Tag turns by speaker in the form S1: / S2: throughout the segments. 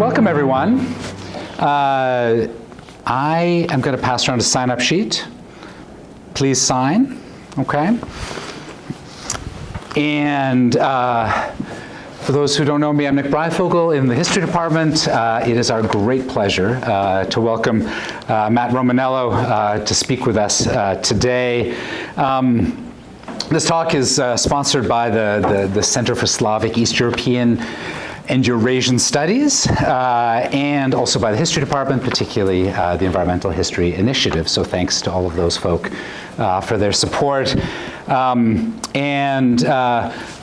S1: Welcome, everyone. I am going to pass around a sign-up sheet. Please sign, okay? And for those who don't know me, I'm Nick Breifogel in the History Department. It is our great pleasure to welcome Matt Romaniello to speak with us today. This talk is sponsored by the Center for Slavic, East European, and Eurasian Studies, and also by the History Department, particularly the Environmental History Initiative. So thanks to all of those folk for their support.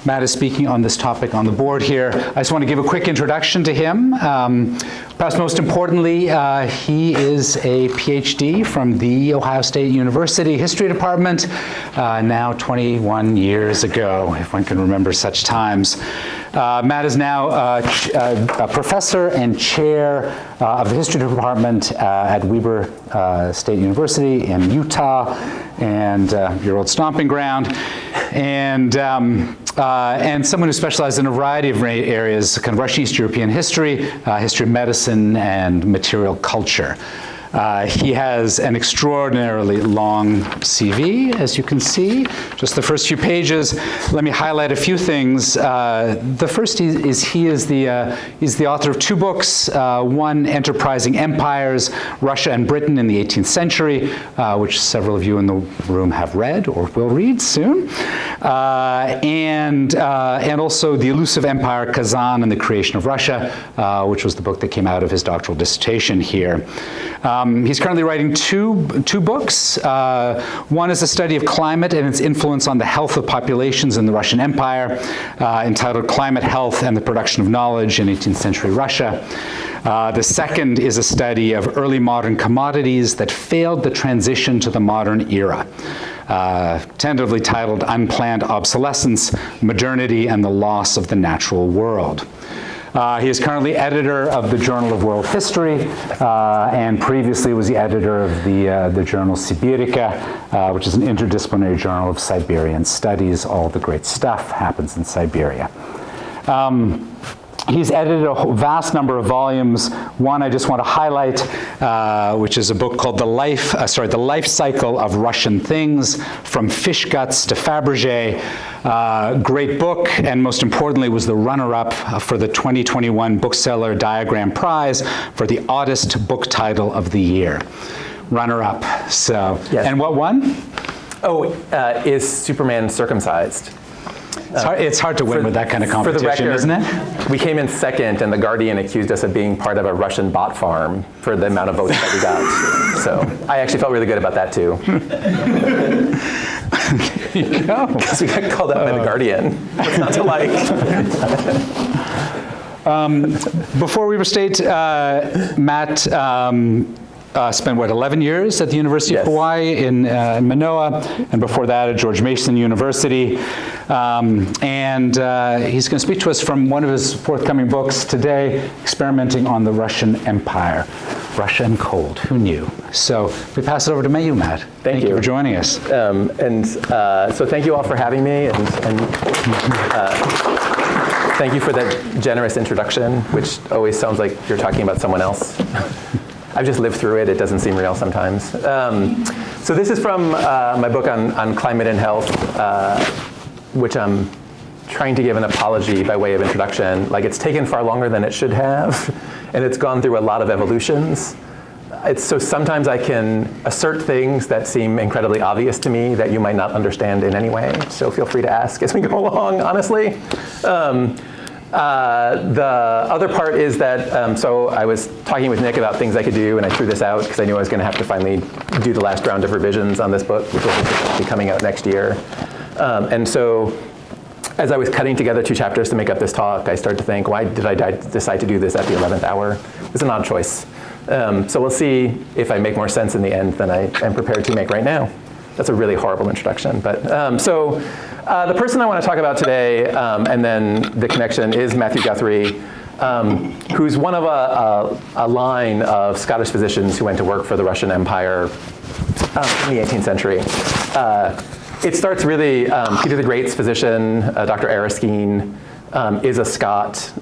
S1: Matt is speaking on this topic on the board here. I just want to give a quick introduction to him. Perhaps most importantly, he is a PhD from the Ohio State University History Department, now 21 years ago, if one can remember such times. Matt is now a professor and chair of the History Department at Weber State University in Utah, and your old stomping ground, and someone who specializes in a variety of areas, kind of Russian East European history, history of medicine, and material culture. He has an extraordinarily long CV, as you can see. Just the first few pages. Let me highlight a few things. The first is he's the author of two books. One, Enterprising Empires, Russia and Britain in the 18th Century, which several of you in the room have read or will read soon. And also The Elusive Empire, Kazan and the Creation of Russia, which was the book that came out of his doctoral dissertation here. He's currently writing two books. One is a study of climate and its influence on the health of populations in the Russian Empire, entitled Climate, Health, and the Production of Knowledge in 18th Century Russia. The second is a study of early modern commodities that failed the transition to the modern era, tentatively titled Unplanned Obsolescence, Modernity, and the Loss of the Natural World. He is currently editor of the Journal of World History, and previously was the editor of the journal Sibirica, which is an interdisciplinary journal of Siberian studies. All the great stuff happens in Siberia. He's edited a vast number of volumes. One I just want to highlight, which is a book called The Life Cycle of Russian Things, From Fish Guts to Fabergé. Great book, and most importantly was the runner-up for the 2021 Bookseller Diagram Prize for the oddest book title of the year. Runner-up. So, yes. And what won?
S2: Is Superman circumcised?
S1: It's hard to win with that kind of competition,
S2: for the record,
S1: isn't it?
S2: We came in second, and The Guardian accused us of being part of a Russian bot farm for the amount of votes that we got. So I actually felt really good about that, too.
S1: There you go.
S2: Because we got called out by The Guardian. What's not to like?
S1: Before Weber State, Matt spent, 11 years at the University of Hawaii in Manoa, and before that at George Mason University. He's going to speak to us from one of his forthcoming books today, Experimenting on the Russian Empire. Russia and cold, who knew? So we pass it over to you, Matt. Thank you for joining us.
S2: So thank you all for having me, and thank you for that generous introduction, which always sounds like you're talking about someone else. I've just lived through it. It doesn't seem real sometimes. So this is from my book on climate and health, which I'm trying to give an apology by way of introduction. Like, it's taken far longer than it should have, and it's gone through a lot of evolutions. So sometimes I can assert things that seem incredibly obvious to me that you might not understand in any way. So feel free to ask as we go along, honestly. The other part is that, so I was talking with Nick about things I could do, and I threw this out because I knew I was going to have to finally do the last round of revisions on this book, which will be coming out next year. And so as I was cutting together two chapters to make up this talk, I started to think, why did I decide to do this at the 11th hour? It's an odd choice. So we'll see if I make more sense in the end than I am prepared to make right now. That's a really horrible introduction. But the person I want to talk about today, and then the connection, is Matthew Guthrie, who's one of a line of Scottish physicians who went to work for the Russian Empire in the 18th century. It starts really, Peter the Great's physician, Dr. Erskine, is a Scot.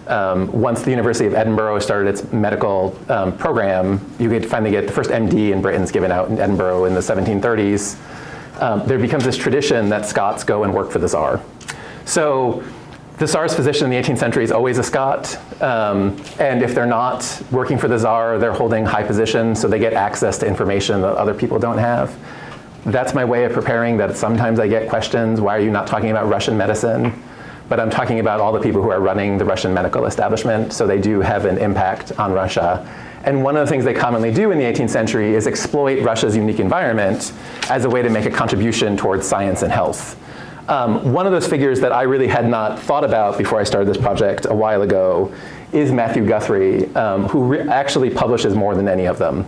S2: Once the University of Edinburgh started its medical program, you could finally get the first MD in Britain's given out in Edinburgh in the 1730s. There becomes this tradition that Scots go and work for the Tsar. So the Tsar's physician in the 18th century is always a Scot. And if they're not working for the Tsar, they're holding high positions, so they get access to information that other people don't have. That's my way of preparing that sometimes I get questions, why are you not talking about Russian medicine? But I'm talking about all the people who are running the Russian medical establishment, so they do have an impact on Russia. And one of the things they commonly do in the 18th century is exploit Russia's unique environment as a way to make a contribution towards science and health. One of those figures that I really had not thought about before I started this project a while ago is Matthew Guthrie, who actually publishes more than any of them.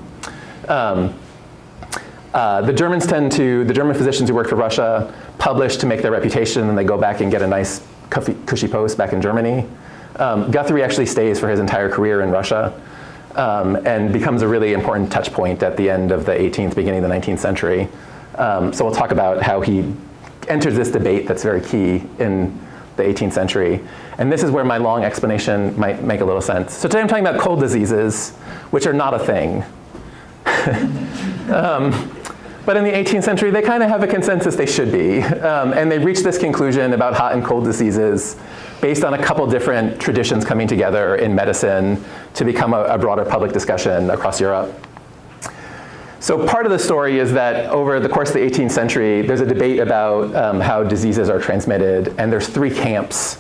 S2: The German physicians who work for Russia publish to make their reputation, and they go back and get a nice cushy post back in Germany. Guthrie actually stays for his entire career in Russia and becomes a really important touch point at the end of the 18th, beginning of the 19th century. So we'll talk about how he enters this debate that's very key in the 18th century. And this is where my long explanation might make a little sense. So today I'm talking about cold diseases, which are not a thing. But in the 18th century, they kind of have a consensus they should be. And they reach this conclusion about hot and cold diseases based on a couple different traditions coming together in medicine to become a broader public discussion across Europe. So part of the story is that over the course of the 18th century, there's a debate about how diseases are transmitted, and there's three camps,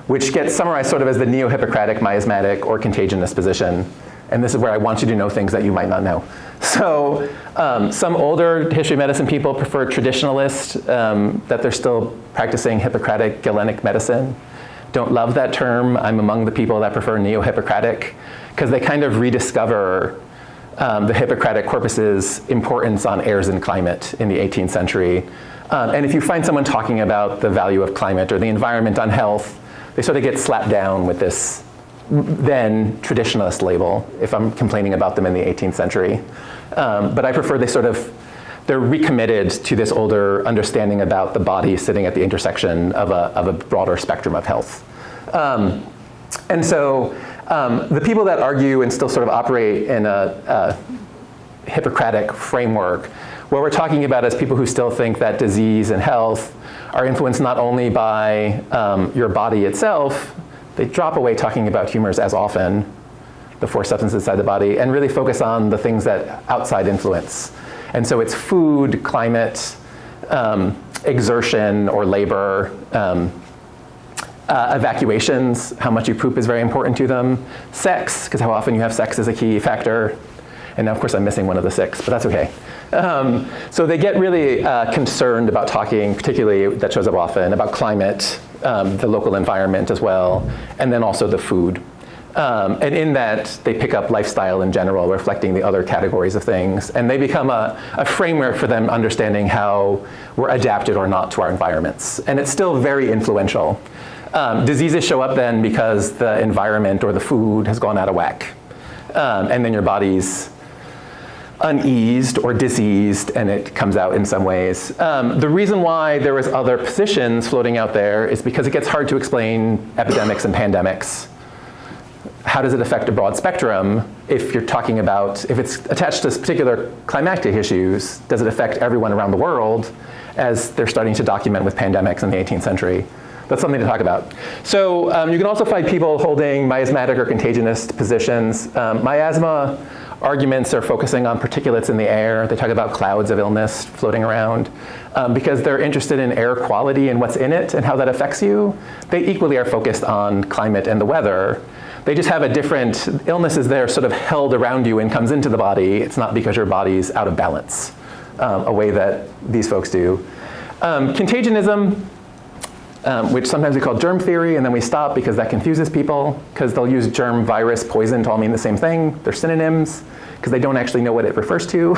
S2: which get summarized sort of as the neo-Hippocratic, miasmatic, or contagionist position. And this is where I want you to know things that you might not know. So some older history of medicine people prefer traditionalist, that they're still practicing Hippocratic Galenic medicine. Don't love that term. I'm among the people that prefer neo-Hippocratic, because they kind of rediscover the Hippocratic corpus's importance on airs and climate in the 18th century. And if you find someone talking about the value of climate or the environment on health, they sort of get slapped down with this then traditionalist label if I'm complaining about them in the 18th century. But I prefer they're recommitted to this older understanding about the body sitting at the intersection of a broader spectrum of health. And so the people that argue and still sort of operate in a Hippocratic framework, what we're talking about is people who still think that disease and health are influenced not only by your body itself. They drop away talking about humors as often, the four substances inside the body, and really focus on the things that outside influence. And so it's food, climate, exertion or labor, evacuations, how much you poop is very important to them, sex, because how often you have sex is a key factor. And now, of course, I'm missing one of the six, but that's okay. So they get really concerned about talking, particularly that shows up often, about climate, the local environment as well, and then also the food. And in that, they pick up lifestyle in general, reflecting the other categories of things. And they become a framework for them understanding how we're adapted or not to our environments. And it's still very influential. Diseases show up then because the environment or the food has gone out of whack. And then your body's uneased or diseased, and it comes out in some ways. The reason why there was other positions floating out there is because it gets hard to explain epidemics and pandemics. How does it affect a broad spectrum? If you're talking about, if it's attached to particular climactic issues, does it affect everyone around the world, as they're starting to document with pandemics in the 18th century? That's something to talk about. So you can also find people holding miasmatic or contagionist positions. Miasma arguments are focusing on particulates in the air. They talk about clouds of illness floating around because they're interested in air quality and what's in it and how that affects you. They equally are focused on climate and the weather. They just have a different, illness is there sort of held around you and comes into the body. It's not because your body's out of balance, a way that these folks do. Contagionism, which sometimes we call germ theory, and then we stop because that confuses people, because they'll use germ, virus, poison to all mean the same thing. They're synonyms, because they don't actually know what it refers to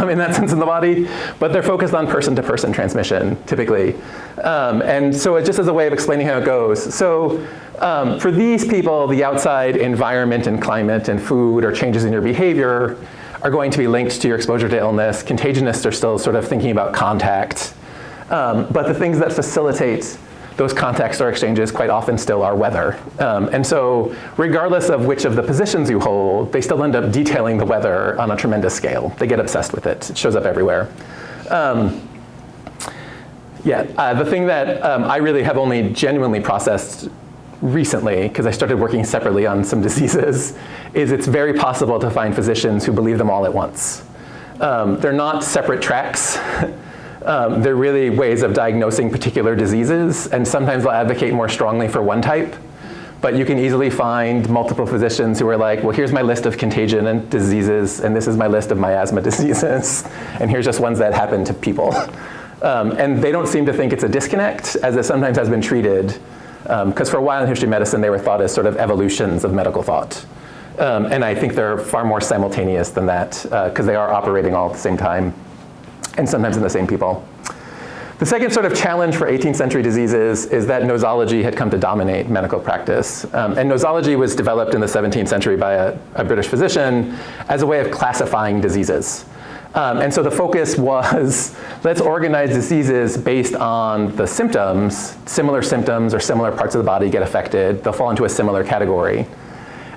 S2: in that sense in the body. But they're focused on person-to-person transmission, typically. And so it just as a way of explaining how it goes. So for these people, the outside environment and climate and food or changes in your behavior are going to be linked to your exposure to illness. Contagionists are still sort of thinking about contact. But the things that facilitate those contacts or exchanges quite often still are weather. And so regardless of which of the positions you hold, they still end up detailing the weather on a tremendous scale. They get obsessed with it. It shows up everywhere. The thing that I really have only genuinely processed recently, because I started working separately on some diseases, is it's very possible to find physicians who believe them all at once. They're not separate tracks. They're really ways of diagnosing particular diseases, and sometimes they'll advocate more strongly for one type. But you can easily find multiple physicians who are like, well, here's my list of contagion and diseases, and this is my list of miasma diseases, and here's just ones that happen to people. And they don't seem to think it's a disconnect, as it sometimes has been treated, because for a while in history of medicine, they were thought as sort of evolutions of medical thought. And I think they're far more simultaneous than that, because they are operating all at the same time, and sometimes in the same people. The second sort of challenge for 18th century diseases is that nosology had come to dominate medical practice. And nosology was developed in the 17th century by a British physician as a way of classifying diseases. And so the focus was, let's organize diseases based on the symptoms. Similar symptoms or similar parts of the body get affected. They'll fall into a similar category.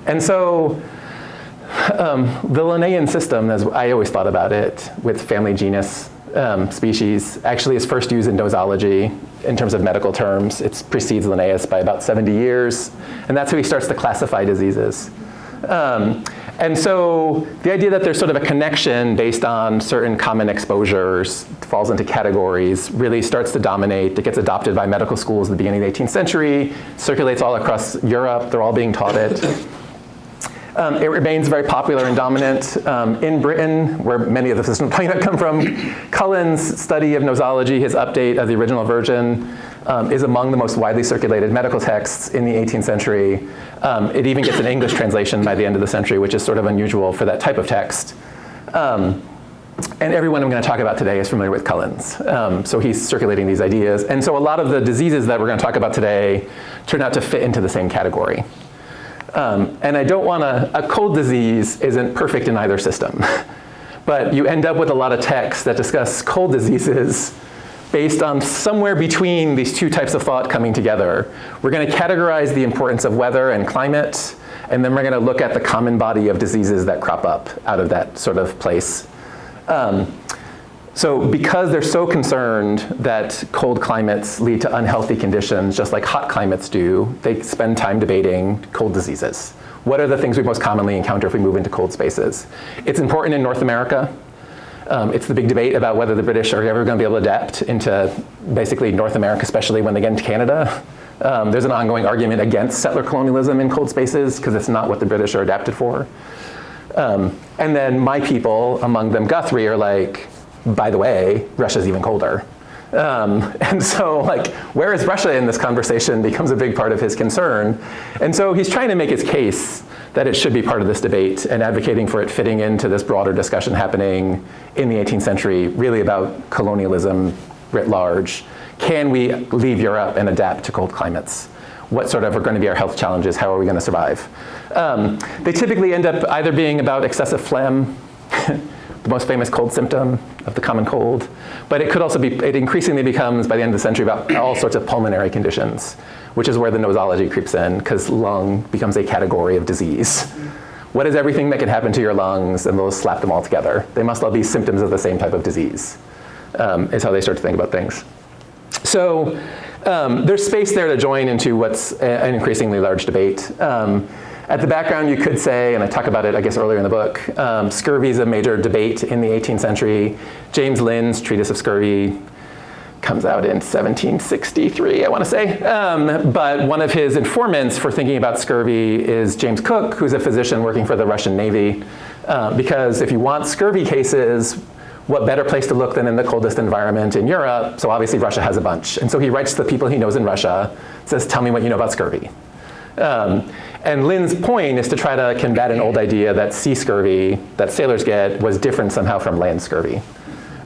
S2: And so the Linnaean system, as I always thought about it, with family, genus, species, actually is first used in nosology in terms of medical terms. It precedes Linnaeus by about 70 years. And that's how he starts to classify diseases. And so the idea that there's sort of a connection based on certain common exposures, falls into categories, really starts to dominate. It gets adopted by medical schools at the beginning of the 18th century, circulates all across Europe. They're all being taught it. It remains very popular and dominant. In Britain, where many of the physicians I'm talking about come from, Cullen's study of nosology, his update of the original version, is among the most widely circulated medical texts in the 18th century. It even gets an English translation by the end of the century, which is sort of unusual for that type of text. And everyone I'm going to talk about today is familiar with Cullen's. So he's circulating these ideas. And so a lot of the diseases that we're going to talk about today turn out to fit into the same category. And I don't want a cold disease isn't perfect in either system. But you end up with a lot of texts that discuss cold diseases based on somewhere between these two types of thought coming together. We're going to categorize the importance of weather and climate, and then we're going to look at the common body of diseases that crop up out of that sort of place. So because they're so concerned that cold climates lead to unhealthy conditions, just like hot climates do, they spend time debating cold diseases. What are the things we most commonly encounter if we move into cold spaces? It's important in North America. It's the big debate about whether the British are ever going to be able to adapt into basically North America, especially when they get into Canada. There's an ongoing argument against settler colonialism in cold spaces because it's not what the British are adapted for. And then my people, among them Guthrie, are like, by the way, Russia's even colder. And so like, where is Russia in this conversation becomes a big part of his concern. And so he's trying to make his case that it should be part of this debate and advocating for it fitting into this broader discussion happening in the 18th century, really about colonialism writ large. Can we leave Europe and adapt to cold climates? What sort of are going to be our health challenges? How are we going to survive? They typically end up either being about excessive phlegm, the most famous cold symptom of the common cold, but it could also be, it increasingly becomes, by the end of the century, about all sorts of pulmonary conditions, which is where the nosology creeps in, because lung becomes a category of disease. What is everything that can happen to your lungs? And they'll slap them all together. They must all be symptoms of the same type of disease, is how they start to think about things. So there's space there to join into what's an increasingly large debate. At the background, you could say, and I talk about it, I guess, earlier in the book, scurvy is a major debate in the 18th century. James Linn's Treatise of Scurvy comes out in 1763, I want to say. But one of his informants for thinking about scurvy is James Cook, who's a physician working for the Russian Navy. Because if you want scurvy cases, what better place to look than in the coldest environment in Europe? So obviously Russia has a bunch. And so he writes to the people he knows in Russia, says, tell me what you know about scurvy. And Linn's point is to try to combat an old idea that sea scurvy that sailors get was different somehow from land scurvy.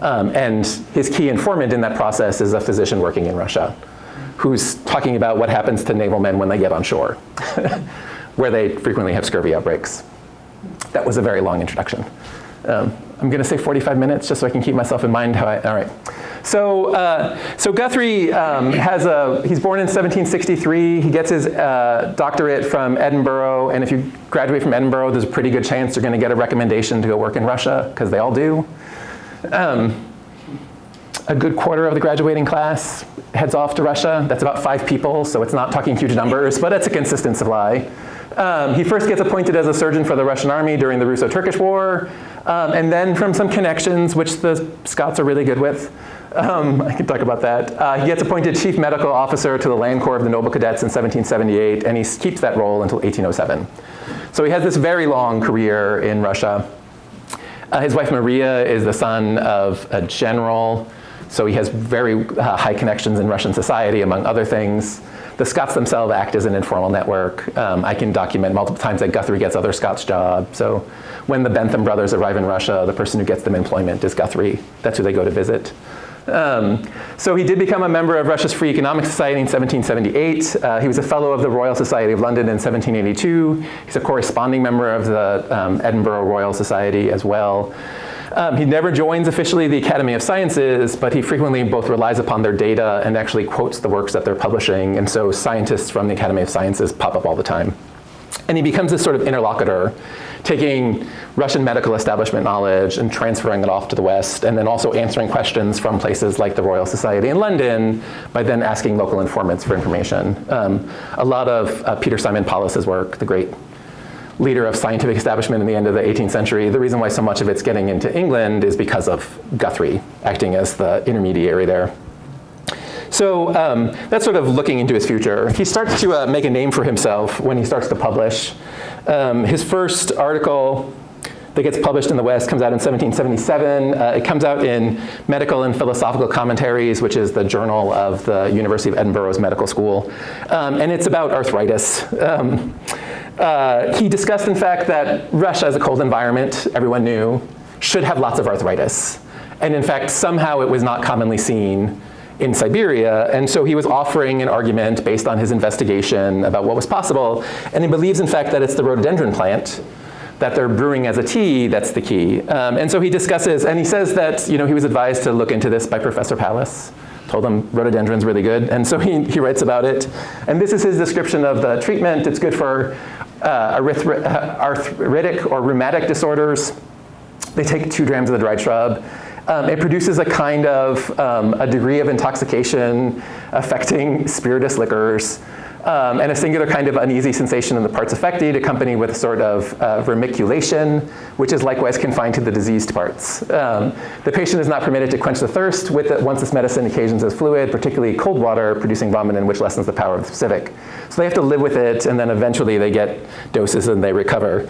S2: And his key informant in that process is a physician working in Russia who's talking about what happens to naval men when they get on shore, where they frequently have scurvy outbreaks. That was a very long introduction. I'm going to say 45 minutes just so I can keep myself in mind how all right. So Guthrie he's born in 1763. He gets his doctorate from Edinburgh, and if you graduate from Edinburgh, there's a pretty good chance you're going to get a recommendation to go work in Russia, because they all do. A good quarter of the graduating class heads off to Russia. That's about 5 people, so it's not talking huge numbers, but it's a consistent supply. He first gets appointed as a surgeon for the Russian army during the Russo-Turkish War, and then from some connections, which the Scots are really good with, I can talk about that. He gets appointed chief medical officer to the Land Corps of the Noble Cadets in 1778, and he keeps that role until 1807. So he has this very long career in Russia. His wife Maria is the son of a general, so he has very high connections in Russian society, among other things. The Scots themselves act as an informal network. I can document multiple times that Guthrie gets other Scots jobs. So when the Bentham brothers arrive in Russia, the person who gets them employment is Guthrie. That's who they go to visit. So he did become a member of Russia's Free Economic Society in 1778. He was a fellow of the Royal Society of London in 1782. He's a corresponding member of the Edinburgh Royal Society as well. He never joins officially the Academy of Sciences, but he frequently both relies upon their data and actually quotes the works that they're publishing. And so scientists from the Academy of Sciences pop up all the time. And he becomes this sort of interlocutor, taking Russian medical establishment knowledge and transferring it off to the West, and then also answering questions from places like the Royal Society in London by then asking local informants for information. A lot of Peter Simon Paulus's work, the great leader of scientific establishment in the end of the 18th century, the reason why so much of it's getting into England is because of Guthrie acting as the intermediary there. So that's sort of looking into his future. He starts to make a name for himself when he starts to publish. His first article that gets published in the West comes out in 1777. It comes out in Medical and Philosophical Commentaries, which is the journal of the University of Edinburgh's medical school. And it's about arthritis. He discussed, in fact, that Russia as a cold environment, everyone knew, should have lots of arthritis. And in fact, somehow it was not commonly seen in Siberia, and so he was offering an argument based on his investigation about what was possible, and he believes, in fact, that it's the rhododendron plant that they're brewing as a tea that's the key. And so he discusses, and he says that he was advised to look into this by Professor Pallas, told him rhododendron's really good, and so he writes about it. And this is his description of the treatment. It's good for arthritic or rheumatic disorders. They take 2 grams of the dried shrub. It produces a kind of a degree of intoxication affecting spirituous liquors, and a singular kind of uneasy sensation in the parts affected, accompanied with a sort of vermiculation, which is likewise confined to the diseased parts. The patient is not permitted to quench the thirst once this medicine occasions as fluid, particularly cold water producing vomitin, which lessens the power of the specific. So they have to live with it, and then eventually they get doses and they recover.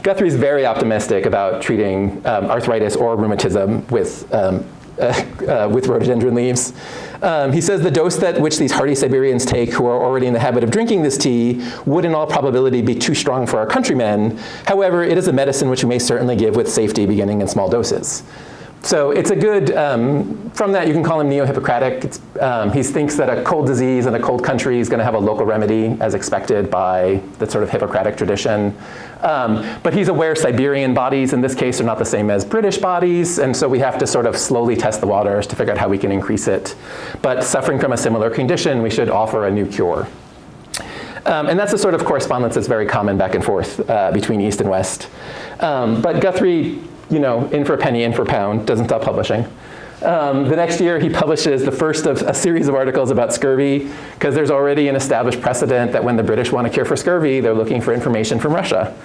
S2: Guthrie's very optimistic about treating arthritis or rheumatism with rhododendron leaves. He says the dose which these hardy Siberians take who are already in the habit of drinking this tea would in all probability be too strong for our countrymen. However, it is a medicine which we may certainly give with safety beginning in small doses. So it's a good, from that you can call him neo-Hippocratic. He thinks that a cold disease in a cold country is going to have a local remedy as expected by the sort of Hippocratic tradition. But he's aware Siberian bodies in this case are not the same as British bodies, and so we have to sort of slowly test the waters to figure out how we can increase it. But suffering from a similar condition, we should offer a new cure. And that's a sort of correspondence that's very common back and forth between East and West. But Guthrie, in for a penny, in for a pound, doesn't stop publishing. The next year, he publishes the first of a series of articles about scurvy, because there's already an established precedent that when the British want a cure for scurvy, they're looking for information from Russia.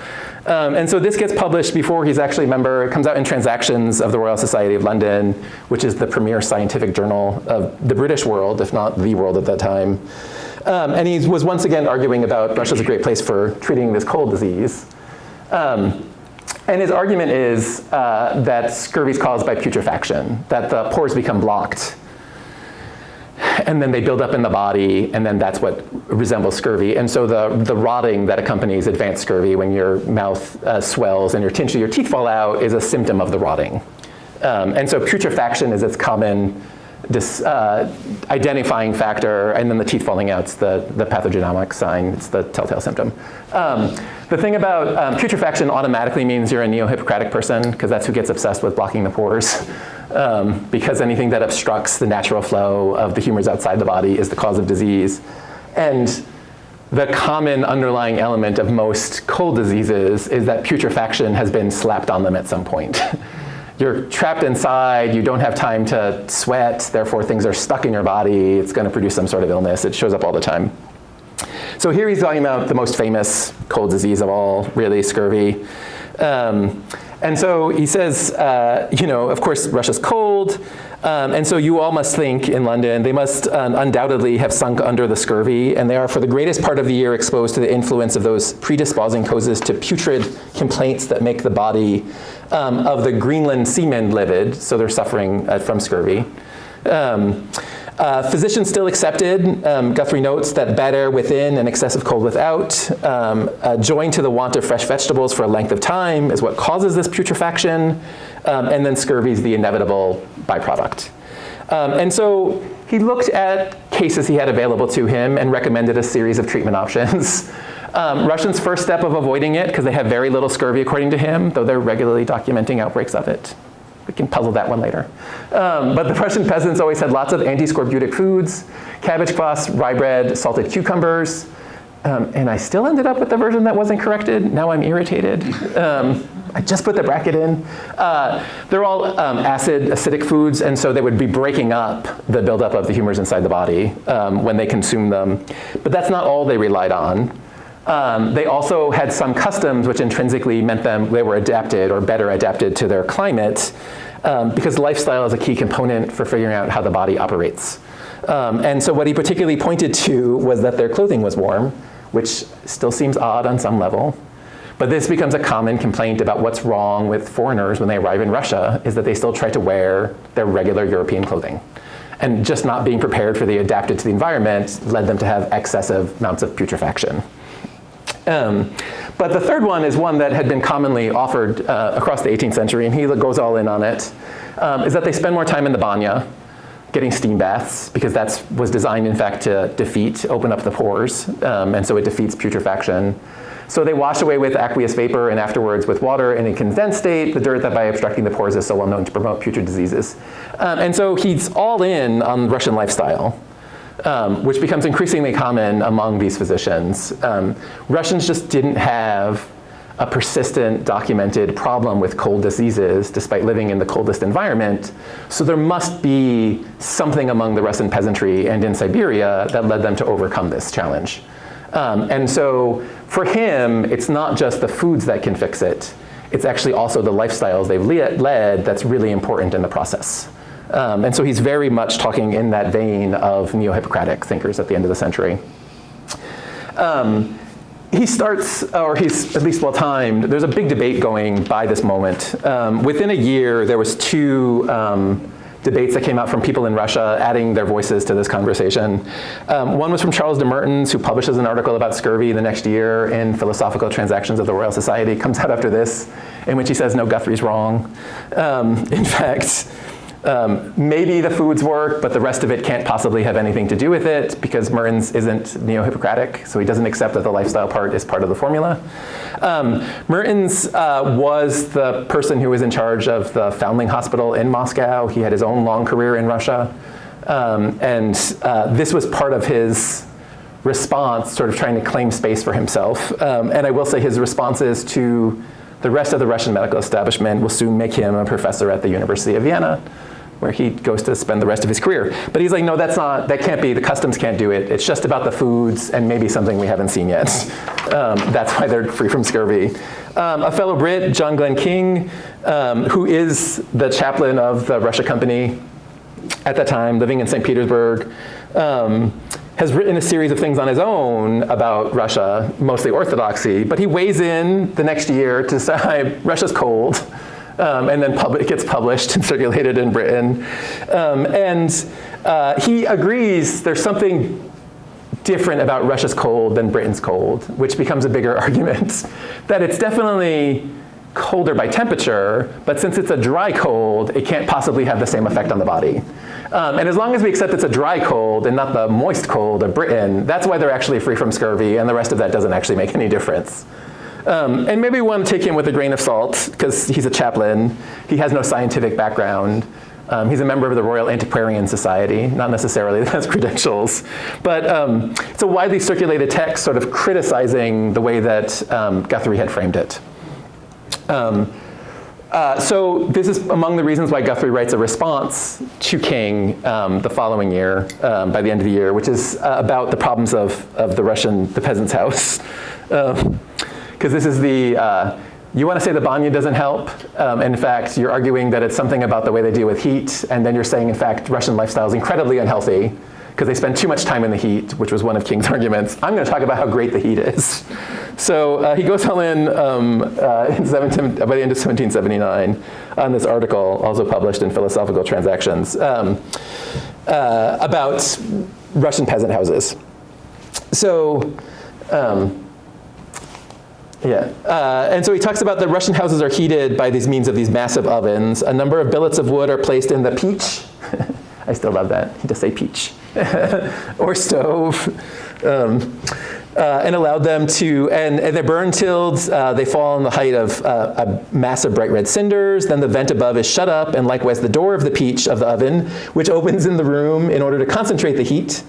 S2: And so this gets published before he's actually a member. It comes out in Transactions of the Royal Society of London, which is the premier scientific journal of the British world, if not the world at that time. And he was once again arguing about Russia's a great place for treating this cold disease. And his argument is that scurvy is caused by putrefaction, that the pores become blocked, and then they build up in the body, and then that's what resembles scurvy. And so the rotting that accompanies advanced scurvy, when your mouth swells and your teeth fall out, is a symptom of the rotting. And so putrefaction is its common identifying factor, and then the teeth falling out, it's the pathogenomic sign, it's the telltale symptom. The thing about putrefaction automatically means you're a neo-Hippocratic person, because that's who gets obsessed with blocking the pores. Because anything that obstructs the natural flow of the humors outside the body is the cause of disease. And the common underlying element of most cold diseases is that putrefaction has been slapped on them at some point. You're trapped inside, you don't have time to sweat, therefore things are stuck in your body, it's going to produce some sort of illness. It shows up all the time. So here he's talking about the most famous cold disease of all, really, scurvy. And so he says, of course, Russia's cold, and so you all must think in London, they must undoubtedly have sunk under the scurvy, and they are for the greatest part of the year exposed to the influence of those predisposing causes to putrid complaints that make the body of the Greenland seamen livid, so they're suffering from scurvy. Physicians still accepted, Guthrie notes, that bad air within and excessive cold without, joined to the want of fresh vegetables for a length of time is what causes this putrefaction, and then scurvy is the inevitable byproduct. And so he looked at cases he had available to him and recommended a series of treatment options. Russians' first step of avoiding it, because they have very little scurvy according to him, though they're regularly documenting outbreaks of it. We can puzzle that one later. But the Russian peasants always had lots of anti-scorbutic foods, cabbage kvass, rye bread, salted cucumbers. And I still ended up with the version that wasn't corrected. Now I'm irritated. I just put the bracket in. They're all acidic foods, and so they would be breaking up the buildup of the humors inside the body when they consume them. But that's not all they relied on. They also had some customs which intrinsically meant they were adapted or better adapted to their climate, because lifestyle is a key component for figuring out how the body operates. And so what he particularly pointed to was that their clothing was warm, which still seems odd on some level. But this becomes a common complaint about what's wrong with foreigners when they arrive in Russia, is that they still try to wear their regular European clothing. And just not being prepared for the adapted to the environment led them to have excessive amounts of putrefaction. But the third one is one that had been commonly offered across the 18th century, and he goes all in on it, is that they spend more time in the banya, getting steam baths, because that was designed, in fact, to open up the pores, and so it defeats putrefaction. So they wash away with aqueous vapor and afterwards with water in a condensed state, the dirt that by obstructing the pores is so well known to promote putrid diseases. And so he's all in on Russian lifestyle, which becomes increasingly common among these physicians. Russians just didn't have a persistent documented problem with cold diseases despite living in the coldest environment. So there must be something among the Russian peasantry and in Siberia that led them to overcome this challenge. And so for him, it's not just the foods that can fix it. It's actually also the lifestyles they've led that's really important in the process. And so he's very much talking in that vein of neo-Hippocratic thinkers at the end of the century. He starts, or he's at least well-timed, there's a big debate going by this moment. Within a year, there was two debates that came out from people in Russia adding their voices to this conversation. One was from Charles de Mertens, who publishes an article about scurvy the next year in Philosophical Transactions of the Royal Society, comes out after this, in which he says, no, Guthrie's wrong. In fact, maybe the foods work, but the rest of it can't possibly have anything to do with it, because Mertens isn't neo-Hippocratic, so he doesn't accept that the lifestyle part is part of the formula. Mertens was the person who was in charge of the Foundling Hospital in Moscow. He had his own long career in Russia. And this was part of his response, sort of trying to claim space for himself. And I will say his responses to the rest of the Russian medical establishment will soon make him a professor at the University of Vienna, where he goes to spend the rest of his career. But he's like, no, that can't be, the customs can't do it. It's just about the foods and maybe something we haven't seen yet. That's why they're free from scurvy. A fellow Brit, John Glenn King, who is the chaplain of the Russia Company at that time, living in St. Petersburg, has written a series of things on his own about Russia, mostly orthodoxy, but he weighs in the next year to say, Russia's cold, and then it gets published and circulated in Britain. He agrees there's something different about Russia's cold than Britain's cold, which becomes a bigger argument, that it's definitely colder by temperature, but since it's a dry cold, it can't possibly have the same effect on the body. And as long as we accept it's a dry cold and not the moist cold of Britain, that's why they're actually free from scurvy, and the rest of that doesn't actually make any difference. And maybe we want to take him with a grain of salt, because he's a chaplain. He has no scientific background. He's a member of the Royal Antiquarian Society, not necessarily that has credentials. But it's a widely circulated text sort of criticizing the way that Guthrie had framed it. So this is among the reasons why Guthrie writes a response to King the following year, by the end of the year, which is about the problems of the peasant's house. Because this is you want to say the banya doesn't help. In fact, you're arguing that it's something about the way they deal with heat, and then you're saying, in fact, Russian lifestyle is incredibly unhealthy because they spend too much time in the heat, which was one of King's arguments. I'm going to talk about how great the heat is. So he goes all in by the end of 1779 on this article, also published in Philosophical Transactions, about Russian peasant houses. So, and so he talks about that Russian houses are heated by these means of these massive ovens. A number of billets of wood are placed in the peach. I still love that. He does say peach. Or stove. And allowed them to, and they're burn till they fall on the height of a massive bright red cinders. Then the vent above is shut up, and likewise the door of the peach of the oven, which opens in the room in order to concentrate the heat.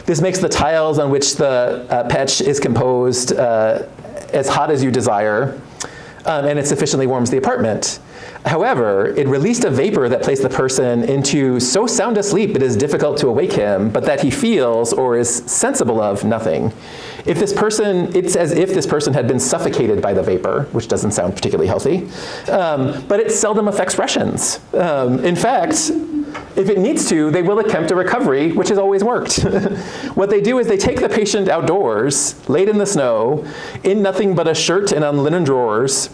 S2: This makes the tiles on which the pech is composed as hot as you desire, and it sufficiently warms the apartment. However, it released a vapor that placed the person into so sound a sleep it is difficult to awake him, but that he feels or is sensible of nothing. It's as if this person had been suffocated by the vapor, which doesn't sound particularly healthy, but it seldom affects Russians. In fact, if it needs to, they will attempt a recovery, which has always worked. What they do is they take the patient outdoors, laid in the snow, in nothing but a shirt and on linen drawers.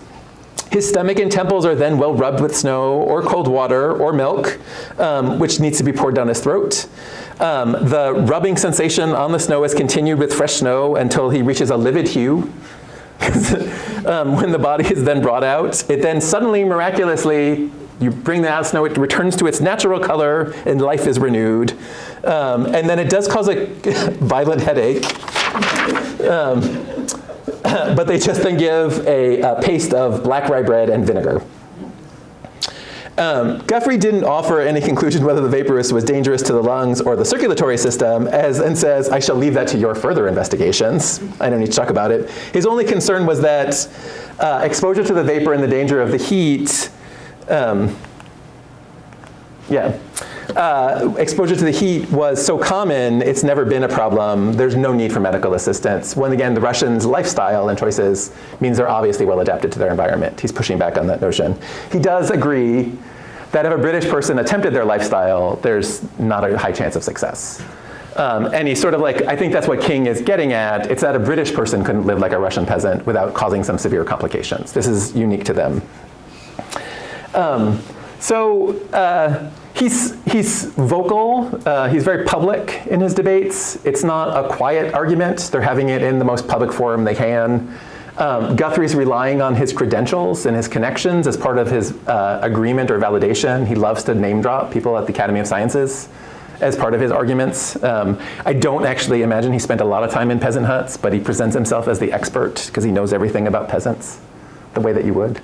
S2: His stomach and temples are then well rubbed with snow or cold water or milk, which needs to be poured down his throat. The rubbing sensation on the snow is continued with fresh snow until he reaches a livid hue. When the body is then brought out, it then suddenly, miraculously, you bring that out of snow, it returns to its natural color, and life is renewed. And then it does cause a violent headache. But they just then give a paste of black rye bread and vinegar. Guthrie didn't offer any conclusion whether the vaporous was dangerous to the lungs or the circulatory system, and says, I shall leave that to your further investigations. I don't need to talk about it. His only concern was that exposure to the vapor and the danger of the heat, exposure to the heat was so common, it's never been a problem. There's no need for medical assistance. When again, the Russians' lifestyle and choices means they're obviously well adapted to their environment. He's pushing back on that notion. He does agree that if a British person attempted their lifestyle, there's not a high chance of success. And he's sort of like, I think that's what King is getting at. It's that a British person couldn't live like a Russian peasant without causing some severe complications. This is unique to them. He's vocal, he's very public in his debates. It's not a quiet argument. They're having it in the most public forum they can. Guthrie's relying on his credentials and his connections as part of his agreement or validation. He loves to name drop people at the Academy of Sciences as part of his arguments. I don't actually imagine he spent a lot of time in peasant huts, but he presents himself as the expert because he knows everything about peasants, the way that you would.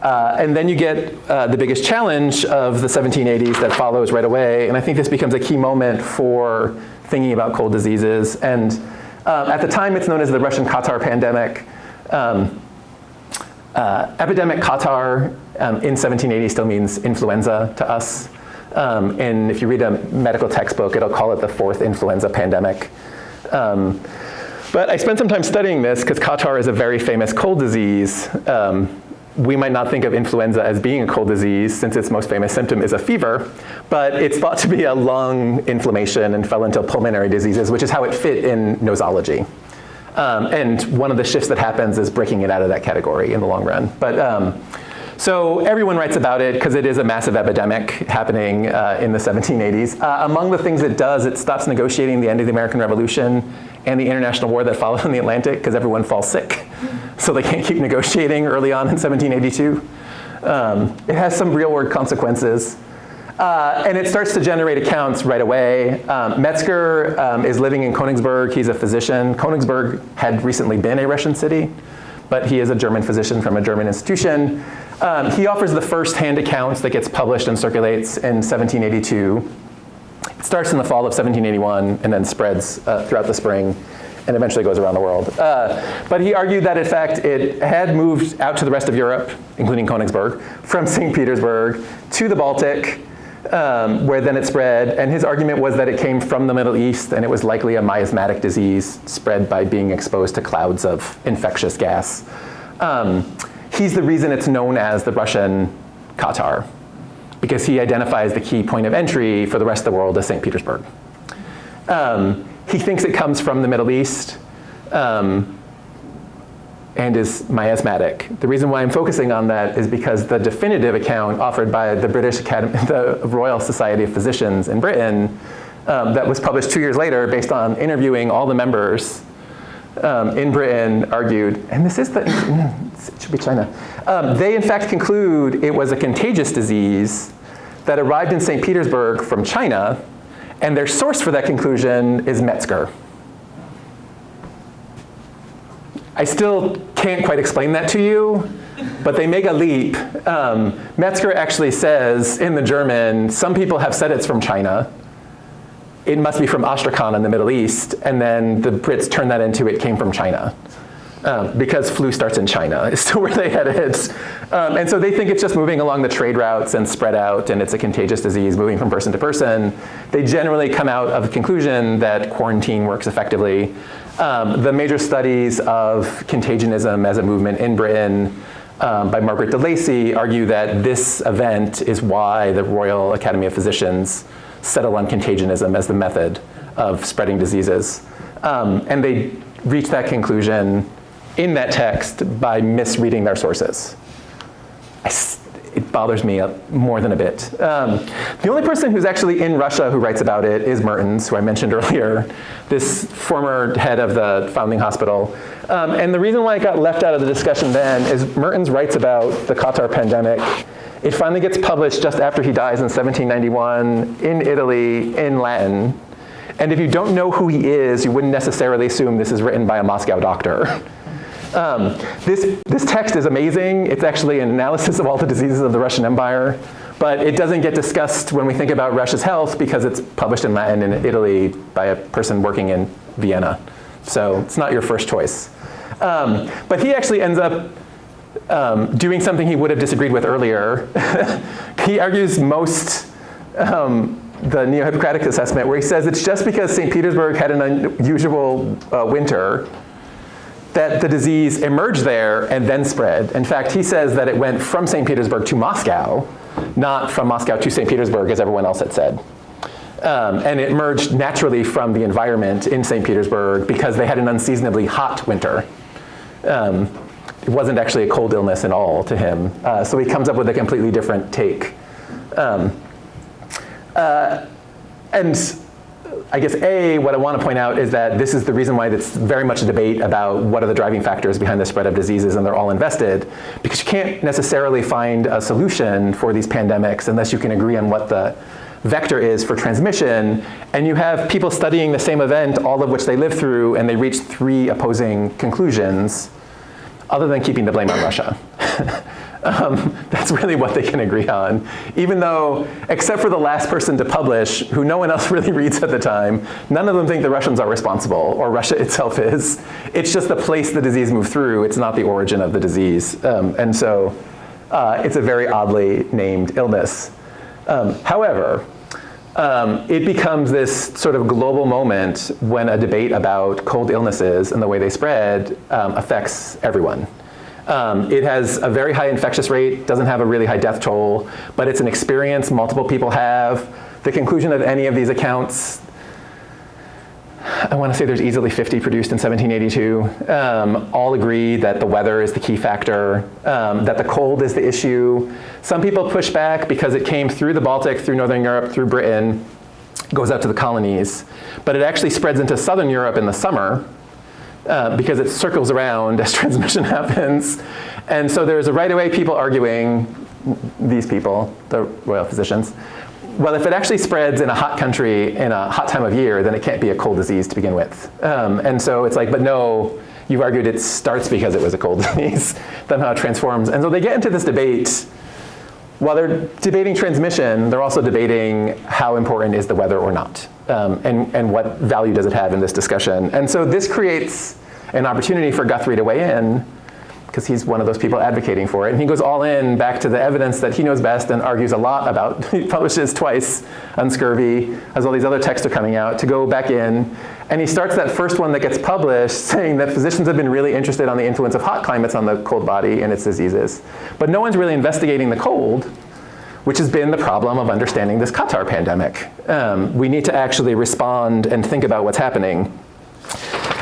S2: And then you get the biggest challenge of the 1780s that follows right away, and I think this becomes a key moment for thinking about cold diseases. And at the time, it's known as the Russian catarrh pandemic. Epidemic catarrh in 1780 still means influenza to us. And if you read a medical textbook, it'll call it the fourth influenza pandemic. But I spent some time studying this because catarrh is a very famous cold disease. We might not think of influenza as being a cold disease since its most famous symptom is a fever, but it's thought to be a lung inflammation and fell into pulmonary diseases, which is how it fit in nosology. And one of the shifts that happens is breaking it out of that category in the long run. But so everyone writes about it because it is a massive epidemic happening in the 1780s. Among the things it does, it stops negotiating the end of the American Revolution and the international war that followed in the Atlantic because everyone falls sick. So they can't keep negotiating early on in 1782. It has some real world consequences. And it starts to generate accounts right away. Metzger is living in Königsberg. He's a physician. Königsberg had recently been a Russian city, but he is a German physician from a German institution. He offers the first-hand accounts that gets published and circulates in 1782. It starts in the fall of 1781 and then spreads throughout the spring and eventually goes around the world. But he argued that, in fact, it had moved out to the rest of Europe, including Königsberg, from St. Petersburg to the Baltic, where then it spread. And his argument was that it came from the Middle East, and it was likely a miasmatic disease spread by being exposed to clouds of infectious gas. He's the reason it's known as the Russian catarrh, because he identifies the key point of entry for the rest of the world as St. Petersburg. He thinks it comes from the Middle East and is miasmatic. The reason why I'm focusing on that is because the definitive account offered by the British Academy, the Royal Society of Physicians in Britain, that was published 2 years later based on interviewing all the members in Britain, argued, and this is the, it should be China. They in fact conclude it was a contagious disease that arrived in St. Petersburg from China, and their source for that conclusion is Metzger. I still can't quite explain that to you, but they make a leap. Metzger actually says in the German, some people have said it's from China. It must be from Astrakhan in the Middle East, and then the Brits turn that into it came from China. Because flu starts in China, is still where they headed. And so they think it's just moving along the trade routes and spread out, and it's a contagious disease moving from person to person. They generally come out of the conclusion that quarantine works effectively. The major studies of contagionism as a movement in Britain by Margaret de Lacy argue that this event is why the Royal Academy of Physicians settle on contagionism as the method of spreading diseases. And they reach that conclusion in that text by misreading their sources. It bothers me more than a bit. The only person who's actually in Russia who writes about it is Mertens, who I mentioned earlier, this former head of the founding hospital. And the reason why it got left out of the discussion then is Mertens writes about the catarrh pandemic. It finally gets published just after he dies in 1791 in Italy in Latin. And if you don't know who he is, you wouldn't necessarily assume this is written by a Moscow doctor. This text is amazing. It's actually an analysis of all the diseases of the Russian Empire, but it doesn't get discussed when we think about Russia's health because it's published in Latin in Italy by a person working in Vienna. So it's not your first choice. But he actually ends up doing something he would have disagreed with earlier. He argues most the Neo-Hippocratic assessment, where he says it's just because St. Petersburg had an unusual winter that the disease emerged there and then spread. In fact, he says that it went from St. Petersburg to Moscow, not from Moscow to St. Petersburg, as everyone else had said. And it emerged naturally from the environment in St. Petersburg because they had an unseasonably hot winter. It wasn't actually a cold illness at all to him. So he comes up with a completely different take. And I guess what I want to point out is that this is the reason why it's very much a debate about what are the driving factors behind the spread of diseases, and they're all invested, because you can't necessarily find a solution for these pandemics unless you can agree on what the vector is for transmission, and you have people studying the same event, all of which they lived through, and they reach 3 opposing conclusions, other than keeping the blame on Russia. That's really what they can agree on. Even though, except for the last person to publish, who no one else really reads at the time, none of them think the Russians are responsible, or Russia itself is. It's just the place the disease moved through. It's not the origin of the disease. And so it's a very oddly named illness. However, it becomes this sort of global moment when a debate about cold illnesses and the way they spread affects everyone. It has a very high infectious rate, doesn't have a really high death toll, but it's an experience multiple people have. The conclusion of any of these accounts, I want to say there's easily 50 produced in 1782, all agree that the weather is the key factor, that the cold is the issue. Some people push back because it came through the Baltic, through Northern Europe, through Britain, goes out to the colonies, but it actually spreads into Southern Europe in the summer, because it circles around as transmission happens. And so there's right away people arguing, these people, the royal physicians, well, if it actually spreads in a hot country in a hot time of year, then it can't be a cold disease to begin with. And so it's like, but no, you've argued it starts because it was a cold disease, then how it transforms. And so they get into this debate. While they're debating transmission, they're also debating how important is the weather or not, and what value does it have in this discussion. And so this creates an opportunity for Guthrie to weigh in, because he's one of those people advocating for it. And he goes all in back to the evidence that he knows best and argues a lot about. He publishes twice on scurvy, as all these other texts are coming out, to go back in. And he starts that first one that gets published saying that physicians have been really interested on the influence of hot climates on the cold body and its diseases. But no one's really investigating the cold, which has been the problem of understanding this catarrh pandemic. We need to actually respond and think about what's happening.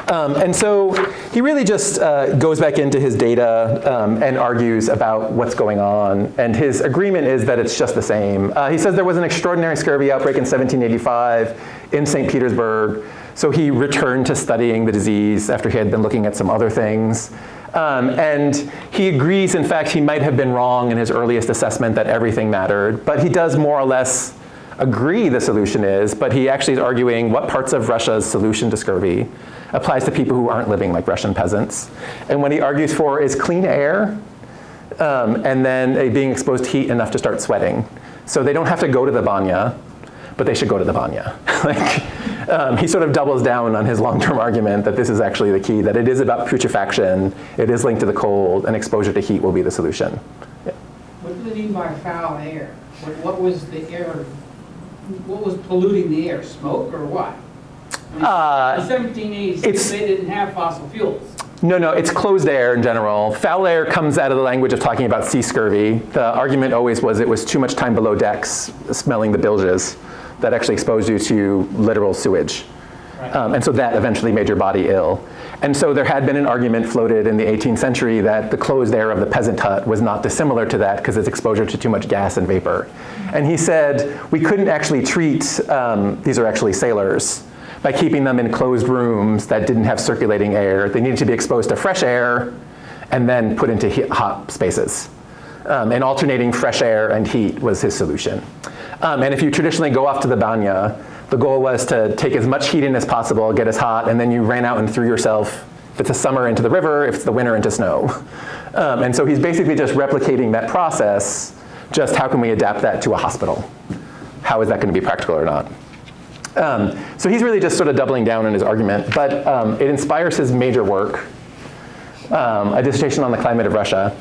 S2: And so he really just goes back into his data and argues about what's going on. And his agreement is that it's just the same. He says there was an extraordinary scurvy outbreak in 1785 in St. Petersburg. So he returned to studying the disease after he had been looking at some other things. And he agrees, in fact, he might have been wrong in his earliest assessment that everything mattered. But he does more or less agree the solution is, but he actually is arguing what parts of Russia's solution to scurvy applies to people who aren't living like Russian peasants. And what he argues for is clean air, and then being exposed to heat enough to start sweating. So they don't have to go to the banya, but they should go to the banya. He sort of doubles down on his long-term argument that this is actually the key, that it is about putrefaction, it is linked to the cold, and exposure to heat will be the solution. Yeah.
S3: What do they mean by foul air? What was the air, what was polluting the air, smoke or what? In the 1780s, they didn't have fossil fuels.
S2: No, it's closed air in general. Foul air comes out of the language of talking about sea scurvy. The argument always was it was too much time below decks smelling the bilges that actually exposed you to literal sewage. Right. And so that eventually made your body ill. And so there had been an argument floated in the 18th century that the closed air of the peasant hut was not dissimilar to that because it's exposure to too much gas and vapor. And he said, we couldn't actually treat, these are actually sailors, by keeping them in closed rooms that didn't have circulating air. They needed to be exposed to fresh air and then put into hot spaces. And alternating fresh air and heat was his solution. And if you traditionally go off to the banya, the goal was to take as much heat in as possible, get as hot, and then you ran out and threw yourself, if it's a summer, into the river, if it's the winter, into snow. And so he's basically just replicating that process, just how can we adapt that to a hospital? How is that going to be practical or not? So he's really just sort of doubling down on his argument, but it inspires his major work, a dissertation on the climate of Russia,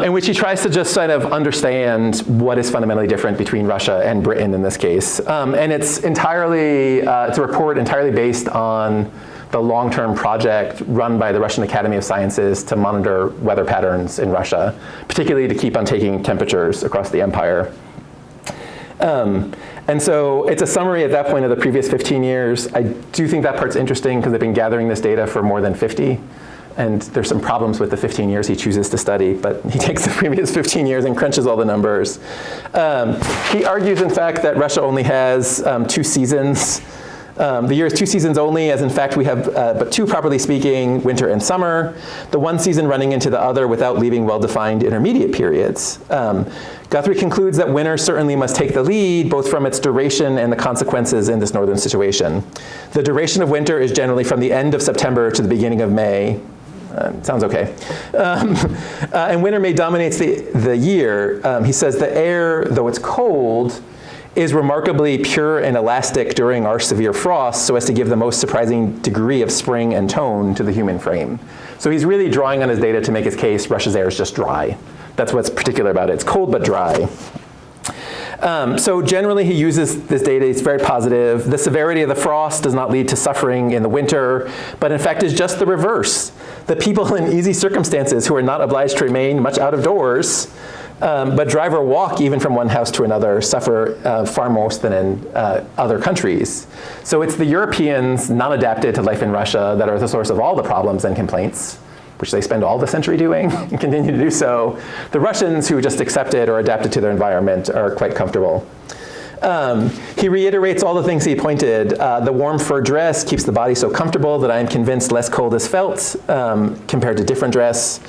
S2: in which he tries to just sort of understand what is fundamentally different between Russia and Britain in this case. And it's entirely, it's a report entirely based on the long-term project run by the Russian Academy of Sciences to monitor weather patterns in Russia, particularly to keep on taking temperatures across the empire. And so it's a summary at that point of the previous 15 years. I do think that part's interesting because they've been gathering this data for more than 50. And there's some problems with the 15 years he chooses to study, but he takes the previous 15 years and crunches all the numbers. He argues, in fact, that Russia only has 2 seasons. The year is 2 seasons only, as in fact we have but 2, properly speaking, winter and summer, the one season running into the other without leaving well-defined intermediate periods. Guthrie concludes that winter certainly must take the lead, both from its duration and the consequences in this northern situation. The duration of winter is generally from the end of September to the beginning of May. Sounds okay. And winter may dominate the year. He says the air, though it's cold, is remarkably pure and elastic during our severe frosts so as to give the most surprising degree of spring and tone to the human frame. So he's really drawing on his data to make his case Russia's air is just dry. That's what's particular about it. It's cold but dry. So generally he uses this data, it's very positive. The severity of the frost does not lead to suffering in the winter, but in fact is just the reverse. The people in easy circumstances who are not obliged to remain much out of doors, but drive or walk even from one house to another suffer far most than in other countries. So it's the Europeans not adapted to life in Russia that are the source of all the problems and complaints, which they spend all the century doing and continue to do so. The Russians who just accepted or adapted to their environment are quite comfortable. He reiterates all the things he pointed. The warm fur dress keeps the body so comfortable that I am convinced less cold is felt compared to different dress.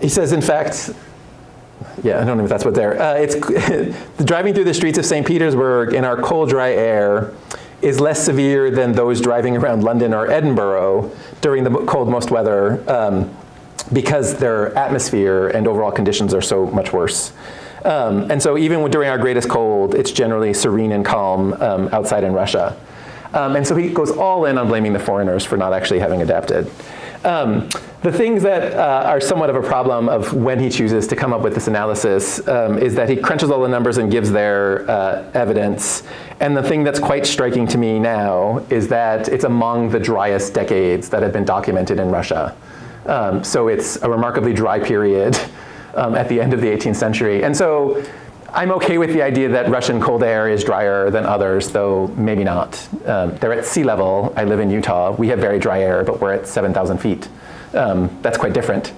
S2: He says, in fact, Yeah, I don't know if that's what they're. It's driving through the streets of St. Petersburg in our cold, dry air is less severe than those driving around London or Edinburgh during the cold, most weather, because their atmosphere and overall conditions are so much worse. And so even during our greatest cold, it's generally serene and calm outside in Russia. And so he goes all in on blaming the foreigners for not actually having adapted. The things that are somewhat of a problem of when he chooses to come up with this analysis is that he crunches all the numbers and gives their evidence. And the thing that's quite striking to me now is that it's among the driest decades that have been documented in Russia. So it's a remarkably dry period at the end of the 18th century. And so I'm okay with the idea that Russian cold air is drier than others, though maybe not. They're at sea level. I live in Utah. We have very dry air, but we're at 7,000 feet. That's quite different.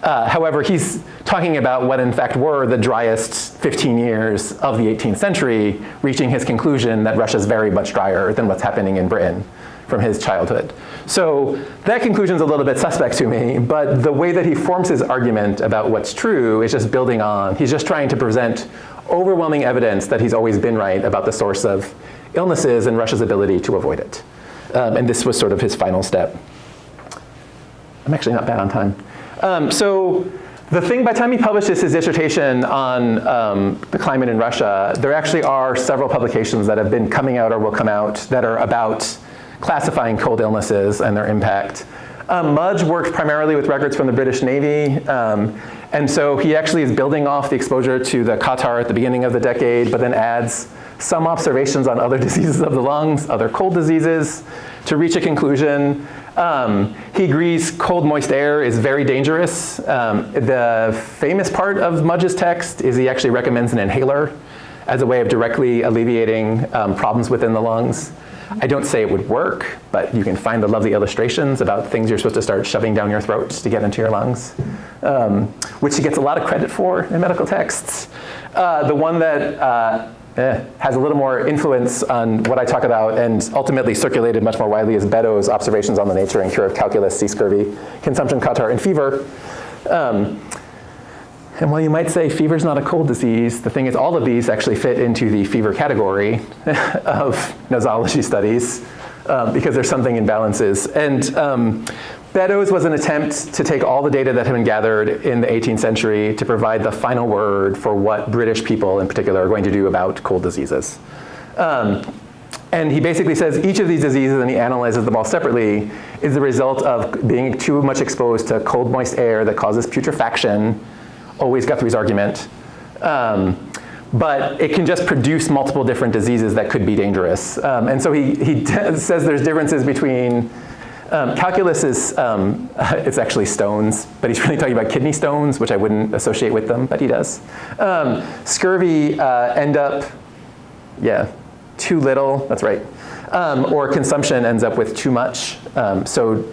S2: However, he's talking about what in fact were the driest 15 years of the 18th century, reaching his conclusion that Russia's very much drier than what's happening in Britain from his childhood. So that conclusion's a little bit suspect to me, but the way that he forms his argument about what's true is just building on. He's just trying to present overwhelming evidence that he's always been right about the source of illnesses and Russia's ability to avoid it. And this was sort of his final step. I'm actually not bad on time. So the thing, by the time he publishes his dissertation on the climate in Russia, there actually are several publications that have been coming out or will come out that are about classifying cold illnesses and their impact. Mudge worked primarily with records from the British Navy, and so he actually is building off the exposure to the catarrh at the beginning of the decade, but then adds some observations on other diseases of the lungs, other cold diseases, to reach a conclusion. He agrees cold, moist air is very dangerous. The famous part of Mudge's text is he actually recommends an inhaler as a way of directly alleviating problems within the lungs. I don't say it would work, but you can find the lovely illustrations about things you're supposed to start shoving down your throat to get into your lungs, which he gets a lot of credit for in medical texts. The one that has a little more influence on what I talk about and ultimately circulated much more widely is Beddoes' observations on the nature and cure of calculus, sea scurvy, consumption, catarrh, and fever. And while you might say fever's not a cold disease, the thing is all of these actually fit into the fever category of nosology studies because there's something in balances. And Beddoes was an attempt to take all the data that had been gathered in the 18th century to provide the final word for what British people in particular are going to do about cold diseases. And he basically says each of these diseases, and he analyzes them all separately, is the result of being too much exposed to cold, moist air that causes putrefaction, always Guthrie's argument. But it can just produce multiple different diseases that could be dangerous. And so he says there's differences between, calculus is, it's actually stones, but he's really talking about kidney stones, which I wouldn't associate with them, but he does. Scurvy end up, too little, that's right. Or consumption ends up with too much. So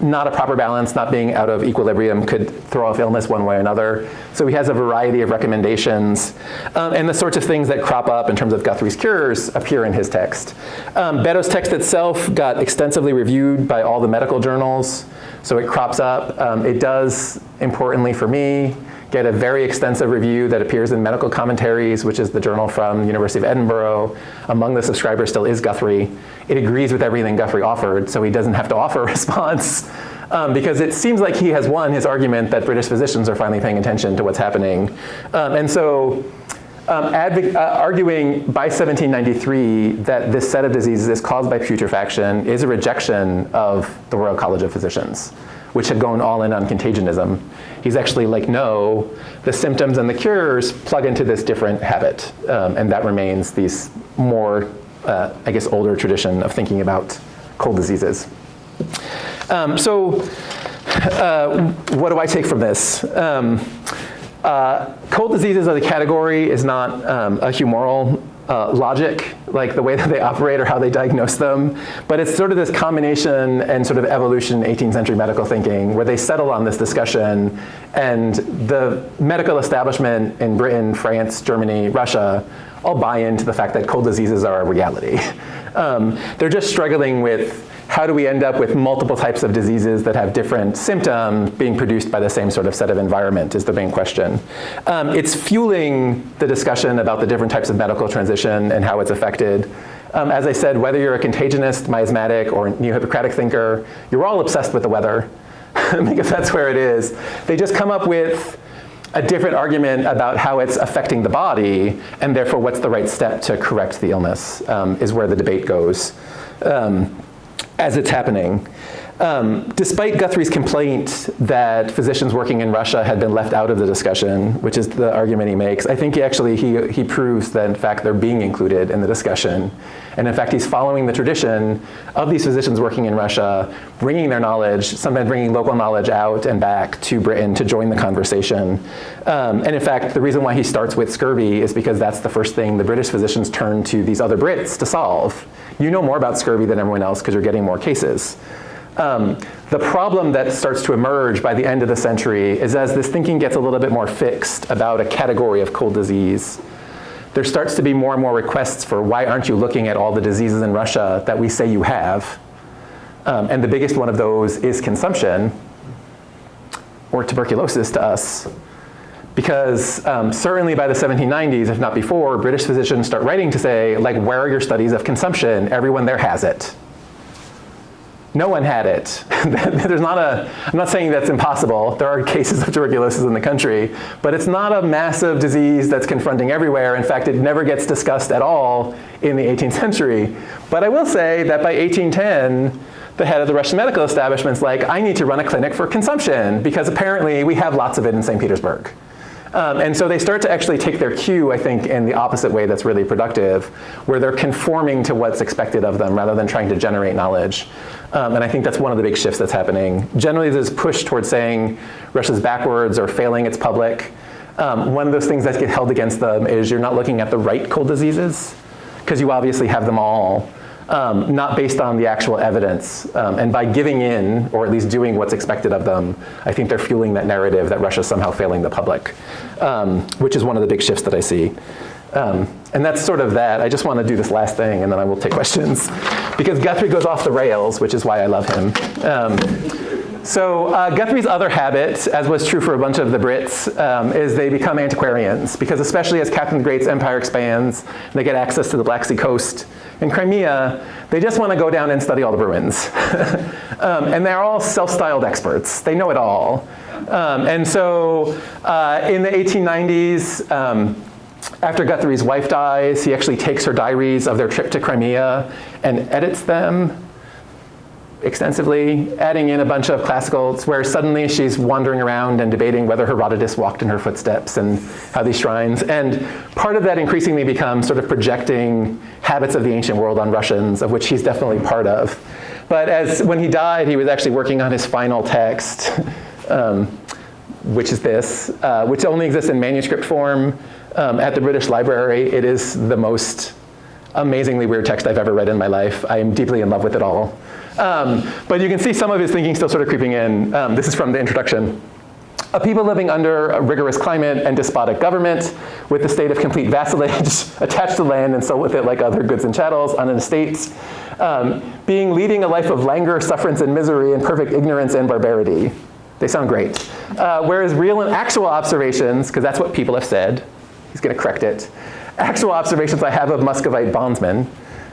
S2: not a proper balance, not being out of equilibrium could throw off illness one way or another. So he has a variety of recommendations. And the sorts of things that crop up in terms of Guthrie's cures appear in his text. Beddoes' text itself got extensively reviewed by all the medical journals. So it crops up. It does, importantly for me, get a very extensive review that appears in Medical Commentaries, which is the journal from the University of Edinburgh. Among the subscribers still is Guthrie. It agrees with everything Guthrie offered, so he doesn't have to offer a response, because it seems like he has won his argument that British physicians are finally paying attention to what's happening. And so arguing by 1793 that this set of diseases is caused by putrefaction is a rejection of the Royal College of Physicians, which had gone all in on contagionism. He's actually like, no, the symptoms and the cures plug into this different habit. And that remains these more, older tradition of thinking about cold diseases. So what do I take from this? Cold diseases as a category is not a humoral logic, like the way that they operate or how they diagnose them, but it's sort of this combination and sort of evolution in 18th century medical thinking where they settle on this discussion, and the medical establishment in Britain, France, Germany, Russia all buy into the fact that cold diseases are a reality. They're just struggling with how do we end up with multiple types of diseases that have different symptoms being produced by the same sort of set of environment is the main question. It's fueling the discussion about the different types of medical transition and how it's affected. As I said, whether you're a contagionist, miasmatic, or neo-Hippocratic thinker, you're all obsessed with the weather because that's where it is. They just come up with a different argument about how it's affecting the body, and therefore what's the right step to correct the illness is where the debate goes as it's happening. Despite Guthrie's complaint that physicians working in Russia had been left out of the discussion, which is the argument he makes, I think he proves that in fact they're being included in the discussion. And in fact, he's following the tradition of these physicians working in Russia, bringing their knowledge, sometimes bringing local knowledge out and back to Britain to join the conversation. And in fact, the reason why he starts with scurvy is because that's the first thing the British physicians turn to these other Brits to solve. You know more about scurvy than everyone else because you're getting more cases. The problem that starts to emerge by the end of the century is as this thinking gets a little bit more fixed about a category of cold disease, there starts to be more and more requests for why aren't you looking at all the diseases in Russia that we say you have? And the biggest one of those is consumption, or tuberculosis to us. Because certainly by the 1790s, if not before, British physicians start writing to say, like, where are your studies of consumption? Everyone there has it. No one had it. I'm not saying that's impossible. There are cases of tuberculosis in the country, but it's not a massive disease that's confronting everywhere. In fact, it never gets discussed at all in the 18th century. But I will say that by 1810, the head of the Russian medical establishment's like, I need to run a clinic for consumption because apparently we have lots of it in St. Petersburg. And so they start to actually take their cue, I think, in the opposite way that's really productive, where they're conforming to what's expected of them rather than trying to generate knowledge. And I think that's one of the big shifts that's happening. Generally, there's push towards saying Russia's backwards or failing its public. One of those things that get held against them is you're not looking at the right cold diseases, because you obviously have them all, not based on the actual evidence. And by giving in, or at least doing what's expected of them, I think they're fueling that narrative that Russia's somehow failing the public, which is one of the big shifts that I see. And that's sort of that. I just want to do this last thing, and then I will take questions. Because Guthrie goes off the rails, which is why I love him. So Guthrie's other habit, as was true for a bunch of the Brits, is they become antiquarians. Because especially as Catherine the Great's empire expands, and they get access to the Black Sea coast and Crimea, they just want to go down and study all the ruins. And they're all self-styled experts. They know it all. And so in the 1890s, after Guthrie's wife dies, he actually takes her diaries of their trip to Crimea and edits them extensively, adding in a bunch of classicals where suddenly she's wandering around and debating whether Herodotus walked in her footsteps and how these shrines. And part of that increasingly becomes sort of projecting habits of the ancient world on Russians, of which he's definitely part of. But when he died, he was actually working on his final text, which is this, which only exists in manuscript form at the British Library. It is the most amazingly weird text I've ever read in my life. I am deeply in love with it all. But you can see some of his thinking still sort of creeping in. This is from the introduction. A people living under a rigorous climate and despotic government, with the state of complete vassalage, attached to land and sold with it like other goods and chattels on an estate, leading a life of languor, sufferance, and misery, and perfect ignorance and barbarity. They sound great. Whereas real and actual observations, because that's what people have said, he's going to correct it, actual observations I have of Muscovite bondsmen,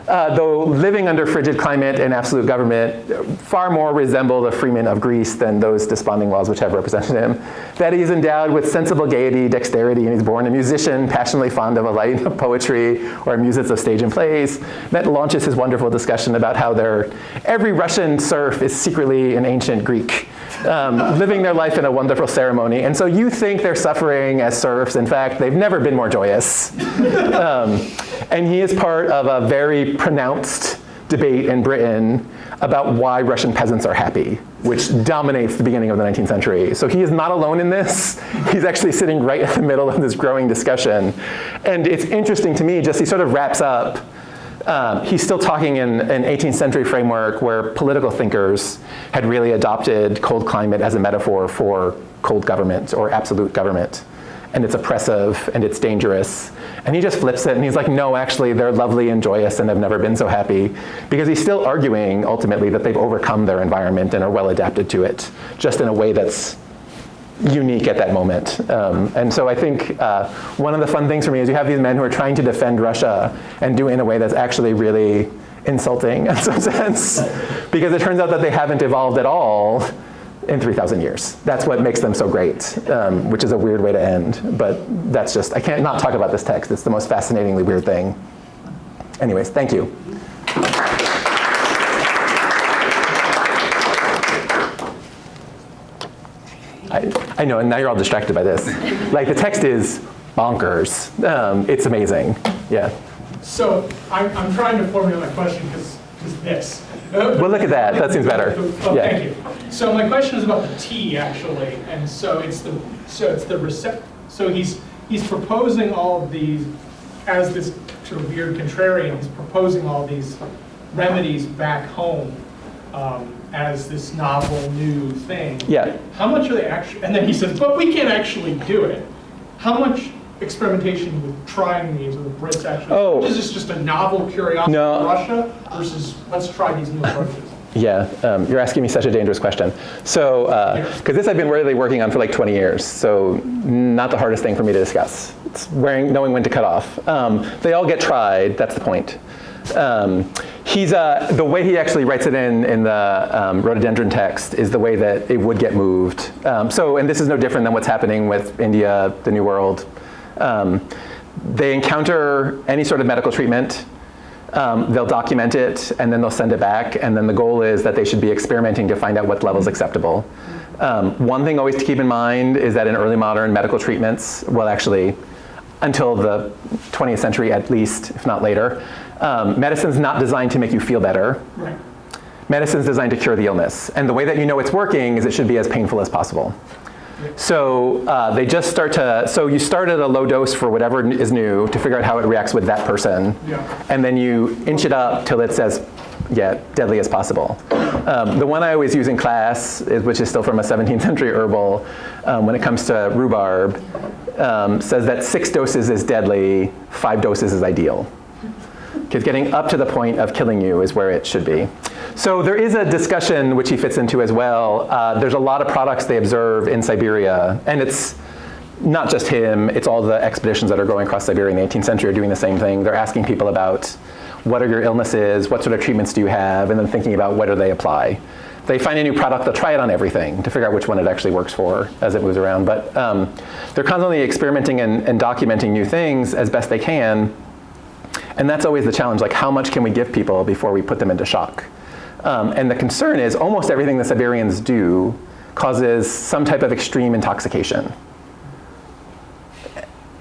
S2: though living under frigid climate and absolute government, far more resemble the freemen of Greece than those desponding laws which have represented him. That he's endowed with sensible gaiety, dexterity, and he's born a musician, passionately fond of a light of poetry or music of stage and plays. That launches his wonderful discussion about how every Russian serf is secretly an ancient Greek, living their life in a wonderful ceremony. And so you think they're suffering as serfs. In fact, they've never been more joyous. And he is part of a very pronounced debate in Britain about why Russian peasants are happy, which dominates the beginning of the 19th century. So he is not alone in this. He's actually sitting right at the middle of this growing discussion. And it's interesting to me, just he sort of wraps up. He's still talking in an 18th century framework where political thinkers had really adopted cold climate as a metaphor for cold government or absolute government. and it's oppressive, and it's dangerous. And he just flips it, and he's like, no, actually, they're lovely and joyous and have never been so happy. Because he's still arguing, ultimately, that they've overcome their environment and are well adapted to it, just in a way that's unique at that moment. And so I think one of the fun things for me is you have these men who are trying to defend Russia and do it in a way that's actually really insulting in some sense, because it turns out that they haven't evolved at all in 3,000 years. That's what makes them so great, which is a weird way to end, but that's just, I can't not talk about this text. It's the most fascinatingly weird thing. Anyways, thank you. I know, and now you're all distracted by this. Like, the text is bonkers. It's amazing, yeah.
S4: So I'm trying to formulate my question because this.
S2: Well, look at that. That seems better.
S4: Oh,
S2: Yeah.
S4: Thank you. So my question is about the T actually, and so it's the So he's proposing all of these as this sort of weird contrarian. He's proposing all these remedies back home as this novel new thing.
S2: Yeah.
S4: How much are they actually? And then he says, but we can't actually do it. How much experimentation with trying these with the Brits actually?
S2: Oh.
S4: Is this just a novel curiosity
S2: No.
S4: of Russia versus let's try these new approaches?
S2: Yeah, you're asking me such a dangerous question. So, because this I've been really working on for like 20 years, so not the hardest thing for me to discuss. It's knowing when to cut off. They all get tried, that's the point. The way he actually writes it in the rhododendron text is the way that it would get moved. And this is no different than what's happening with India, the New World. They encounter any sort of medical treatment, they'll document it, and then they'll send it back, and then the goal is that they should be experimenting to find out what level is acceptable. One thing always to keep in mind is that in early modern medical treatments, well actually, until the 20th century at least, if not later, medicine's not designed to make you feel better.
S4: Right.
S2: Medicine's designed to cure the illness. And the way that you know it's working is it should be as painful as possible. So they just so you start at a low dose for whatever is new to figure out how it reacts with that person.
S4: Yeah.
S2: And then you inch it up till it's as deadly as possible. The one I always use in class, which is still from a 17th century herbal, when it comes to rhubarb, says that 6 doses is deadly, 5 doses is ideal. Because getting up to the point of killing you is where it should be. So there is a discussion which he fits into as well. There's a lot of products they observe in Siberia, and it's not just him, it's all the expeditions that are going across Siberia in the 18th century are doing the same thing. They're asking people about what are your illnesses, what sort of treatments do you have, and then thinking about what do they apply. They find a new product, they'll try it on everything to figure out which one it actually works for as it moves around. But they're constantly experimenting and documenting new things as best they can. And that's always the challenge, like how much can we give people before we put them into shock? And the concern is almost everything the Siberians do causes some type of extreme intoxication.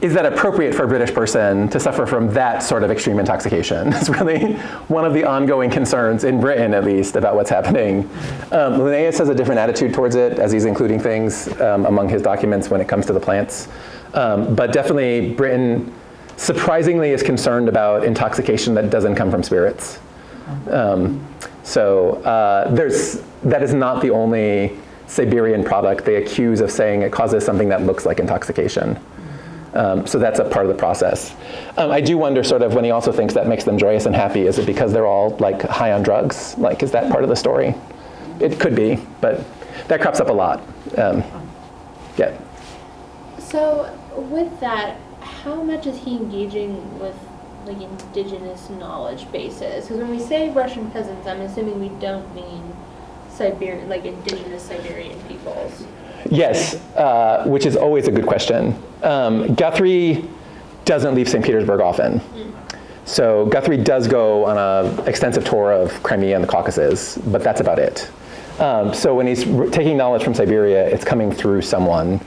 S2: Is that appropriate for a British person to suffer from that sort of extreme intoxication? It's really one of the ongoing concerns in Britain, at least, about what's happening. Linnaeus has a different attitude towards it as he's including things among his documents when it comes to the plants. But definitely Britain surprisingly is concerned about intoxication that doesn't come from spirits. That is not the only Siberian product they accuse of saying it causes something that looks like intoxication. So that's a part of the process. I do wonder sort of when he also thinks that makes them joyous and happy, is it because they're all like high on drugs? Like, is that part of the story? It could be, but that crops up a lot. Yeah.
S5: So with that, how much is he engaging with like indigenous knowledge bases? Because when we say Russian peasants, I'm assuming we don't mean Siberian, like indigenous Siberian peoples.
S2: Yes, which is always a good question. Guthrie doesn't leave St. Petersburg often. So Guthrie does go on an extensive tour of Crimea and the Caucasus, but that's about it. So when he's taking knowledge from Siberia, it's coming through someone.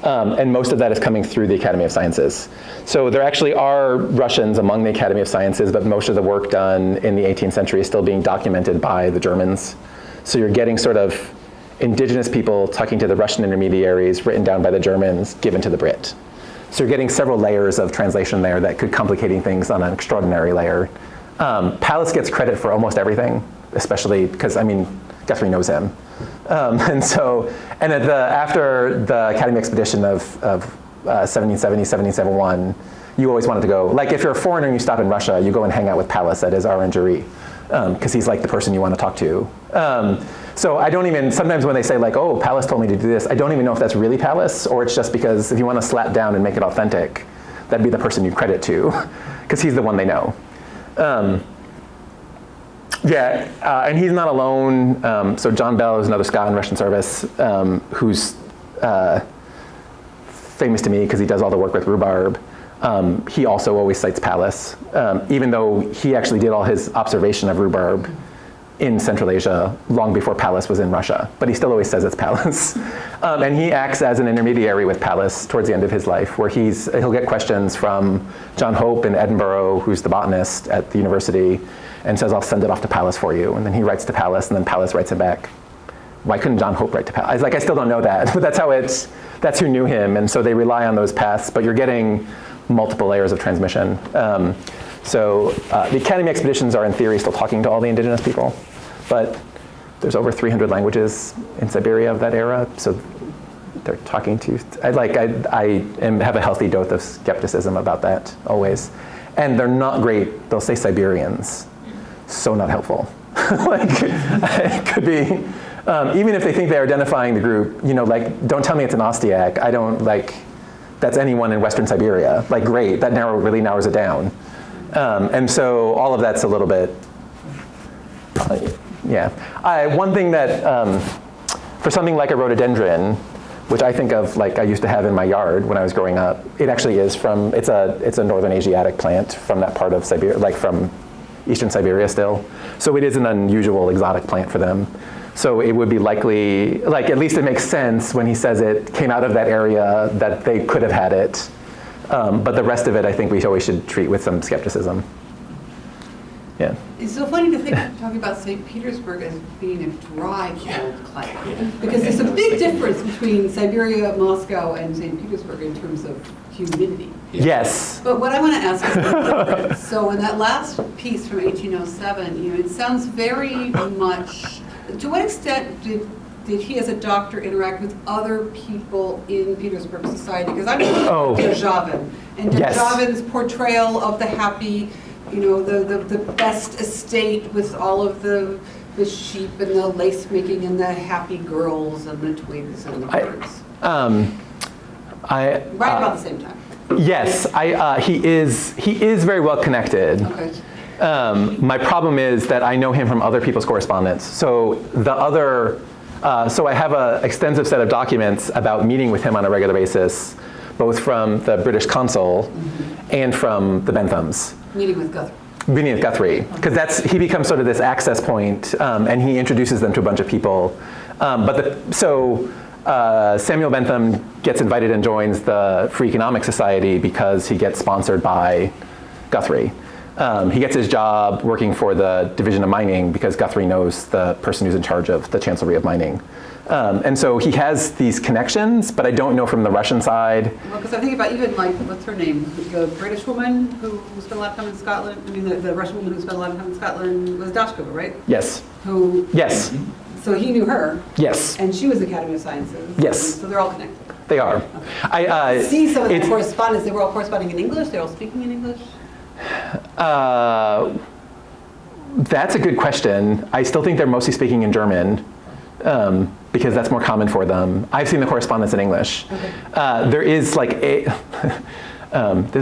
S2: And most of that is coming through the Academy of Sciences. So there actually are Russians among the Academy of Sciences, but most of the work done in the 18th century is still being documented by the Germans. So you're getting sort of indigenous people talking to the Russian intermediaries written down by the Germans, given to the Brit. So you're getting several layers of translation there that could complicating things on an extraordinary layer. Pallas gets credit for almost everything, especially because, I mean, Guthrie knows him. After the Academy expedition of 1770, 1771, you always wanted to go, like if you're a foreigner and you stop in Russia, you go and hang out with Pallas at his orangerie, because he's like the person you want to talk to. So I don't even, sometimes when they say like, oh, Pallas told me to do this, I don't even know if that's really Pallas, or it's just because if you want to slap down and make it authentic, that'd be the person you credit to, because he's the one they know. And he's not alone. So John Bell is another Scot in Russian service, who's famous to me because he does all the work with rhubarb. He also always cites Pallas, even though he actually did all his observation of rhubarb in Central Asia long before Pallas was in Russia, but he still always says it's Pallas. And he acts as an intermediary with Pallas towards the end of his life, where he'll get questions from John Hope in Edinburgh, who's the botanist at the university, and says, I'll send it off to Pallas for you. And then he writes to Pallas, and then Pallas writes him back. Why couldn't John Hope write to Pallas? I still don't know that, but that's who knew him, and so they rely on those paths, but you're getting multiple layers of transmission. So the Academy expeditions are in theory still talking to all the indigenous people, but there's over 300 languages in Siberia of that era, so they're talking to, I have a healthy dose of skepticism about that always. And they're not great, they'll say Siberians, so not helpful. It could be, even if they think they're identifying the group, don't tell me it's an Ostiak, that's anyone in Western Siberia. Great, that really narrows it down. And so all of that's a little bit, one thing that, for something like a rhododendron, which I think of I used to have in my yard when I was growing up, it actually is it's a Northern Asiatic plant from that part of Siberia, from Eastern Siberia still. So it is an unusual exotic plant for them. So it would be likely, at least it makes sense when he says it came out of that area that they could have had it. But the rest of it, I think we always should treat with some skepticism. Yeah.
S6: It's so funny to think, talking about St. Petersburg as being a dry, cold climate. Because there's a big difference between Siberia, Moscow, and St. Petersburg in terms of humidity.
S2: Yes.
S6: But what I want to ask is different. So in that last piece from 1807, it sounds very much, to what extent did he as a doctor interact with other people in Petersburg society? Because I'm thinking of Derzhavin, and Derzhavin's portrayal of the happy, the best estate with all of the sheep and the lace making and the happy girls and the twigs and the birds. Right about the same time.
S2: Yes, he is very well connected.
S6: Okay.
S2: My problem is that I know him from other people's correspondence. So so I have an extensive set of documents about meeting with him on a regular basis, both from the British consul and from the Benthams.
S6: Meeting with Guthrie.
S2: Meeting with Guthrie, because he becomes sort of this access point, and he introduces them to a bunch of people. Samuel Bentham gets invited and joins the Free Economic Society because he gets sponsored by Guthrie. He gets his job working for the Division of Mining because Guthrie knows the person who's in charge of the Chancellery of Mining. And so he has these connections, but I don't know from the Russian side.
S6: Well, because I think about even what's her name? The British woman who spent a lot of time in Scotland, the Russian woman who spent a lot of time in Scotland was Dashkova, right?
S2: Yes.
S6: Yes. So he knew her.
S2: Yes.
S6: And she was Academy of Sciences.
S2: Yes.
S6: So they're all connected.
S2: They are.
S6: Okay. I see some of the correspondence. They were all corresponding in English. They're all speaking in English.
S2: That's a good question. I still think they're mostly speaking in German because that's more common for them. I've seen the correspondence in English. Okay. There is this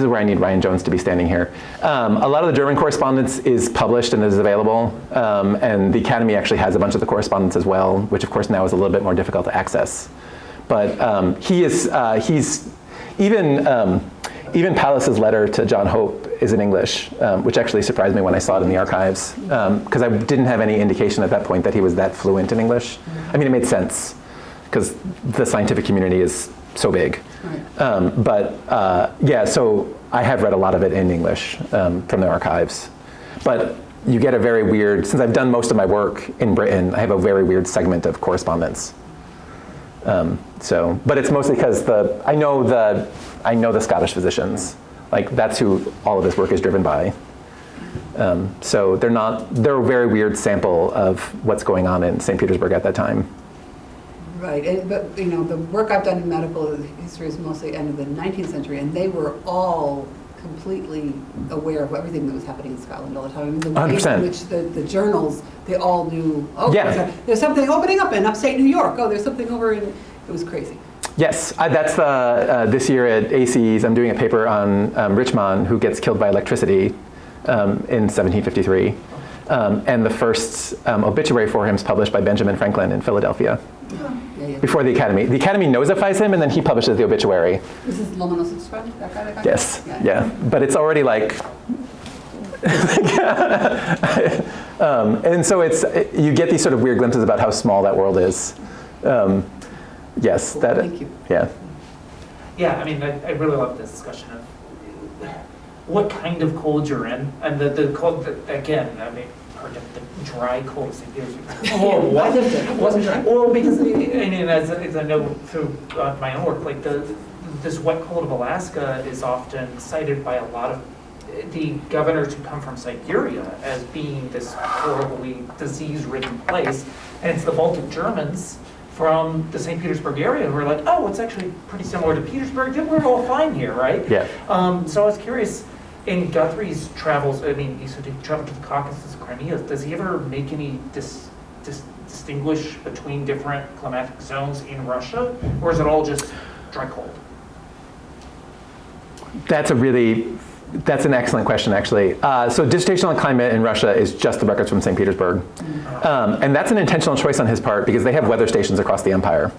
S2: is where I need Ryan Jones to be standing here. A lot of the German correspondence is published and is available, and the Academy actually has a bunch of the correspondence as well, which of course now is a little bit more difficult to access. But he's even Pallas's letter to John Hope is in English, which actually surprised me when I saw it in the archives, because I didn't have any indication at that point that he was that fluent in English. I mean, it made sense, because the scientific community is so big. Right. So I have read a lot of it in English from the archives. But you get a very weird, since I've done most of my work in Britain, I have a very weird segment of correspondence. But it's mostly because I know the Scottish physicians. That's who all of this work is driven by. So they're a very weird sample of what's going on in St. Petersburg at that time.
S6: Right, but the work I've done in medical history is mostly end of the 19th century, and they were all completely aware of everything that was happening in Scotland all the time. I mean, the way
S2: 100%.
S6: in which the journals, they all knew, oh,
S2: Yeah.
S6: there's something opening up in upstate New York. Oh, there's something over in, it was crazy.
S2: Yes, that's this year at AC's, I'm doing a paper on Richmond, who gets killed by electricity in 1753. And the first obituary for him is published by Benjamin Franklin in Philadelphia.
S6: Yeah.
S2: Before the Academy. The Academy nosifies him, and then he publishes the obituary.
S6: This is Lomonosov, that guy?
S2: Yes, yeah. But it's already like, and so you get these sort of weird glimpses about how small that world is. Yes,
S6: Cool.
S2: that.
S6: Thank you.
S2: Yeah.
S7: Yeah, I mean, I really love this discussion of what kind of cold you're in, and the cold, again, I mean, heard of the dry cold St. Petersburg. Oh, what?
S6: I lived it. It wasn't dry.
S7: Well, because, I mean, as I know through my own work, like this wet cold of Alaska is often cited by a lot of the governors who come from Siberia as being this horribly disease-ridden place, and it's the Baltic Germans from the St. Petersburg area who are like, oh, it's actually pretty similar to Petersburg. We're all fine here, right?
S2: Yeah.
S7: So I was curious, in Guthrie's travels, I mean, he sort of traveled to the Caucasus, Crimea. Does he ever make any distinguish between different climatic zones in Russia, or is it all just dry cold?
S2: That's an excellent question, actually. So dissertation on climate in Russia is just the records from St. Petersburg. And that's an intentional choice on his part because they have weather stations across the empire.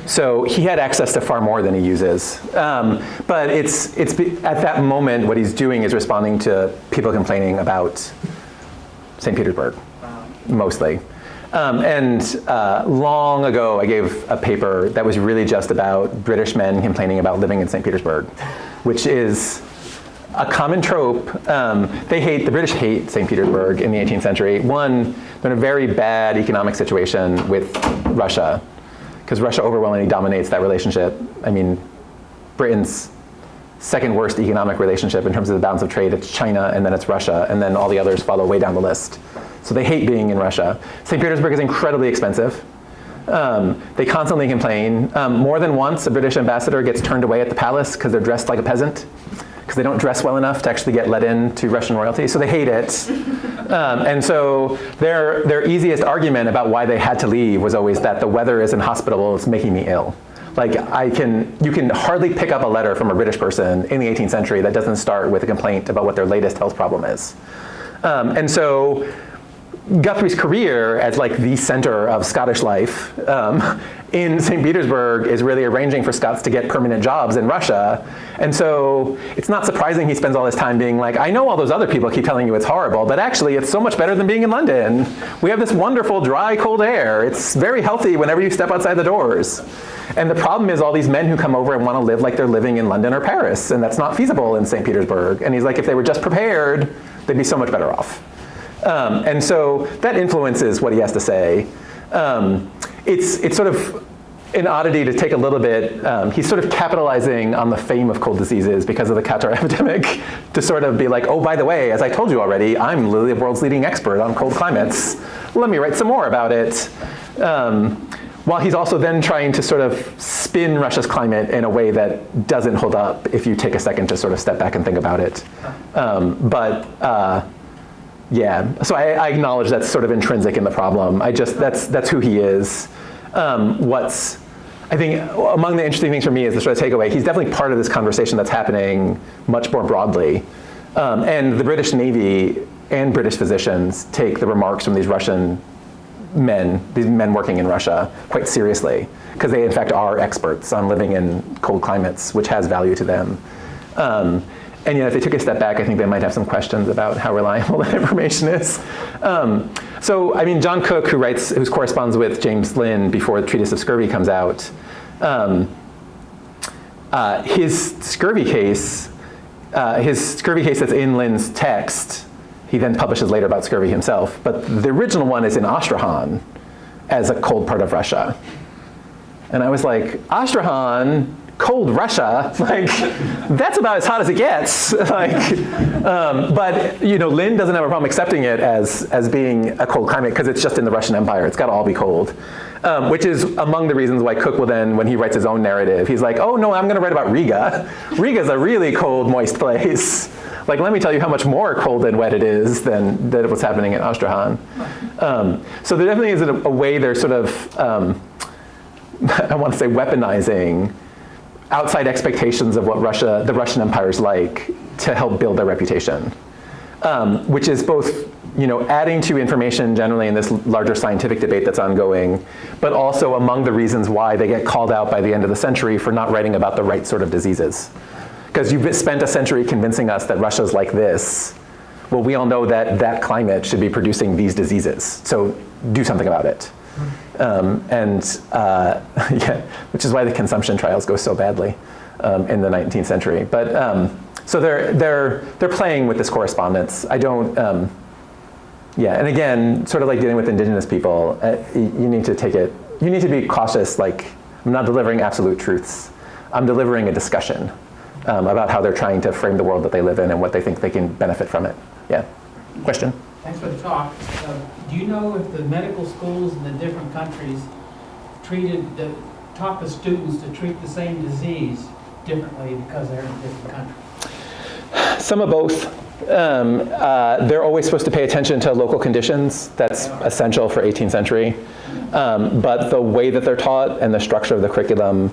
S2: So he had access to far more than he uses. But it's at that moment, what he's doing is responding to people complaining about St. Petersburg, mostly. Long ago, I gave a paper that was really just about British men complaining about living in St. Petersburg, which is a common trope. The British hate St. Petersburg in the 18th century. One, they're in a very bad economic situation with Russia, because Russia overwhelmingly dominates that relationship. I mean, Britain's second worst economic relationship in terms of the balance of trade, it's China, and then it's Russia, and then all the others follow way down the list. So they hate being in Russia. St. Petersburg is incredibly expensive. They constantly complain. More than once, a British ambassador gets turned away at the palace because they're dressed like a peasant, because they don't dress well enough to actually get let in to Russian royalty, so they hate it. And so their easiest argument about why they had to leave was always that the weather is inhospitable, it's making me ill. Like you can hardly pick up a letter from a British person in the 18th century that doesn't start with a complaint about what their latest health problem is. And so Guthrie's career as like the center of Scottish life in St. Petersburg is really arranging for Scots to get permanent jobs in Russia. And so it's not surprising he spends all his time being like, I know all those other people keep telling you it's horrible, but actually it's so much better than being in London. We have this wonderful dry, cold air. It's very healthy whenever you step outside the doors. And the problem is all these men who come over and want to live like they're living in London or Paris, and that's not feasible in St. Petersburg. And he's like, if they were just prepared, they'd be so much better off. And so that influences what he has to say. It's sort of an oddity to take a little bit. He's sort of capitalizing on the fame of cold diseases because of the catarrh epidemic to sort of be like, oh, by the way, as I told you already, I'm literally the world's leading expert on cold climates. Let me write some more about it. While he's also then trying to sort of spin Russia's climate in a way that doesn't hold up if you take a second to sort of step back and think about it. Yeah, so I acknowledge that's sort of intrinsic in the problem. That's who he is. I think among the interesting things for me is the sort of takeaway. He's definitely part of this conversation that's happening much more broadly. And the British Navy and British physicians take the remarks from these men working in Russia quite seriously, because they in fact are experts on living in cold climates, which has value to them. And if they took a step back, I think they might have some questions about how reliable that information is. So, I mean, John Cook, who corresponds with James Lynn before the Treatise of Scurvy comes out, his scurvy case that's in Lynn's text, he then publishes later about scurvy himself, but the original one is in Astrakhan as a cold part of Russia. And I was like, Astrakhan cold Russia, like, that's about as hot as it gets. Like, but Lynn doesn't have a problem accepting it as being a cold climate because it's just in the Russian Empire. It's got to all be cold, which is among the reasons why Cook will then, when he writes his own narrative, he's like, oh no, I'm going to write about Riga. Riga's a really cold, moist place. Like, let me tell you how much more cold and wet it is than what's happening in Astrahan. So there definitely is a way they're sort of, I want to say, weaponizing outside expectations of what the Russian Empire is like to help build their reputation, which is both adding to information generally in this larger scientific debate that's ongoing, but also among the reasons why they get called out by the end of the century for not writing about the right sort of diseases. Because you've spent a century convincing us that Russia's like this. Well, we all know that that climate should be producing these diseases, so do something about it. Yeah, which is why the consumption trials go so badly in the 19th century. But so they're playing with this correspondence. I don't. Yeah, and again, sort of like dealing with indigenous people, you need to take it. You need to be cautious. Like, I'm not delivering absolute truths. I'm delivering a discussion about how they're trying to frame the world that they live in and what they think they can benefit from it. Yeah. Question?
S3: Thanks for the talk. Do you know if the medical schools in the different countries taught the students to treat the same disease differently because they're in a different country?
S2: Some of both. They're always supposed to pay attention to local conditions. That's essential for 18th century. But the way that they're taught and the structure of the curriculum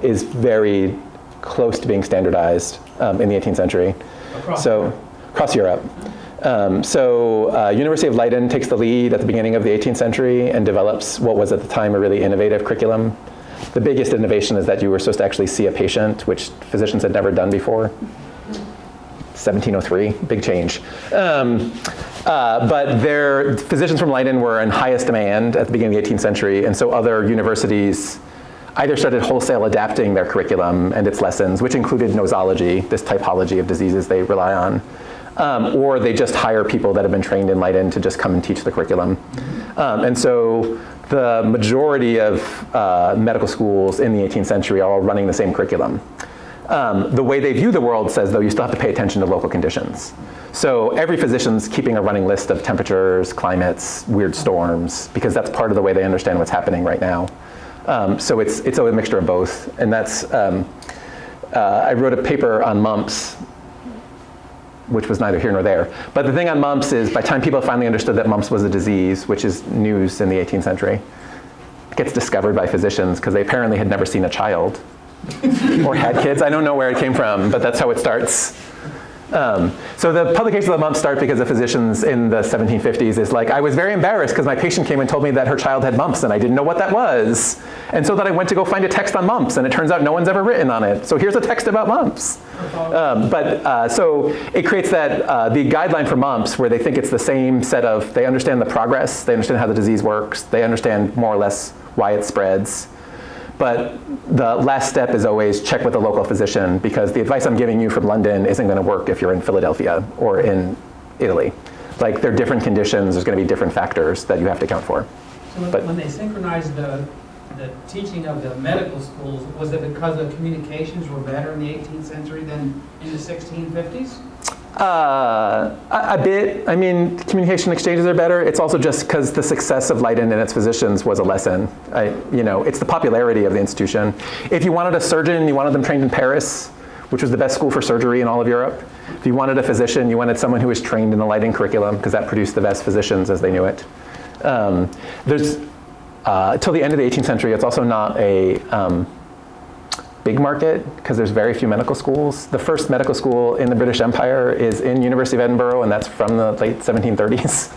S2: is very close to being standardized in the 18th century. Across Europe. University of Leiden takes the lead at the beginning of the 18th century and develops what was at the time a really innovative curriculum. The biggest innovation is that you were supposed to actually see a patient, which physicians had never done before. 1703, big change. But their physicians from Leiden were in highest demand at the beginning of the 18th century, and so other universities either started wholesale adapting their curriculum and its lessons, which included nosology, this typology of diseases they rely on, or they just hire people that have been trained in Leiden to just come and teach the curriculum. And so the majority of medical schools in the 18th century are all running the same curriculum. The way they view the world says, though, you still have to pay attention to local conditions. So every physician's keeping a running list of temperatures, climates, weird storms, because that's part of the way they understand what's happening right now. So it's a mixture of both. And that's, I wrote a paper on mumps, which was neither here nor there. But the thing on mumps is, by the time people finally understood that mumps was a disease, which is news in the 18th century, it gets discovered by physicians because they apparently had never seen a child or had kids. I don't know where it came from, but that's how it starts. So the publication of the mumps start because the physicians in the 1750s is like, I was very embarrassed because my patient came and told me that her child had mumps and I didn't know what that was. And so that I went to go find a text on mumps and it turns out no one's ever written on it. So here's a text about mumps. So it creates that, the guideline for mumps where they think it's the same set of, they understand the progress, they understand how the disease works, they understand more or less why it spreads. But the last step is always check with a local physician because the advice I'm giving you from London isn't going to work if you're in Philadelphia or in Italy. Like, they're different conditions, there's going to be different factors that you have to account for.
S3: So when they synchronized the teaching of the medical schools, was it because the communications were better in the 18th century than in the 1650s?
S2: A bit. I mean, communication exchanges are better. It's also just because the success of Leiden and its physicians was a lesson. It's the popularity of the institution. If you wanted a surgeon, you wanted them trained in Paris, which was the best school for surgery in all of Europe. If you wanted a physician, you wanted someone who was trained in the Leiden curriculum because that produced the best physicians as they knew it. Till the end of the 18th century, it's also not a big market because there's very few medical schools. The first medical school in the British Empire is in University of Edinburgh, and that's from the late 1730s.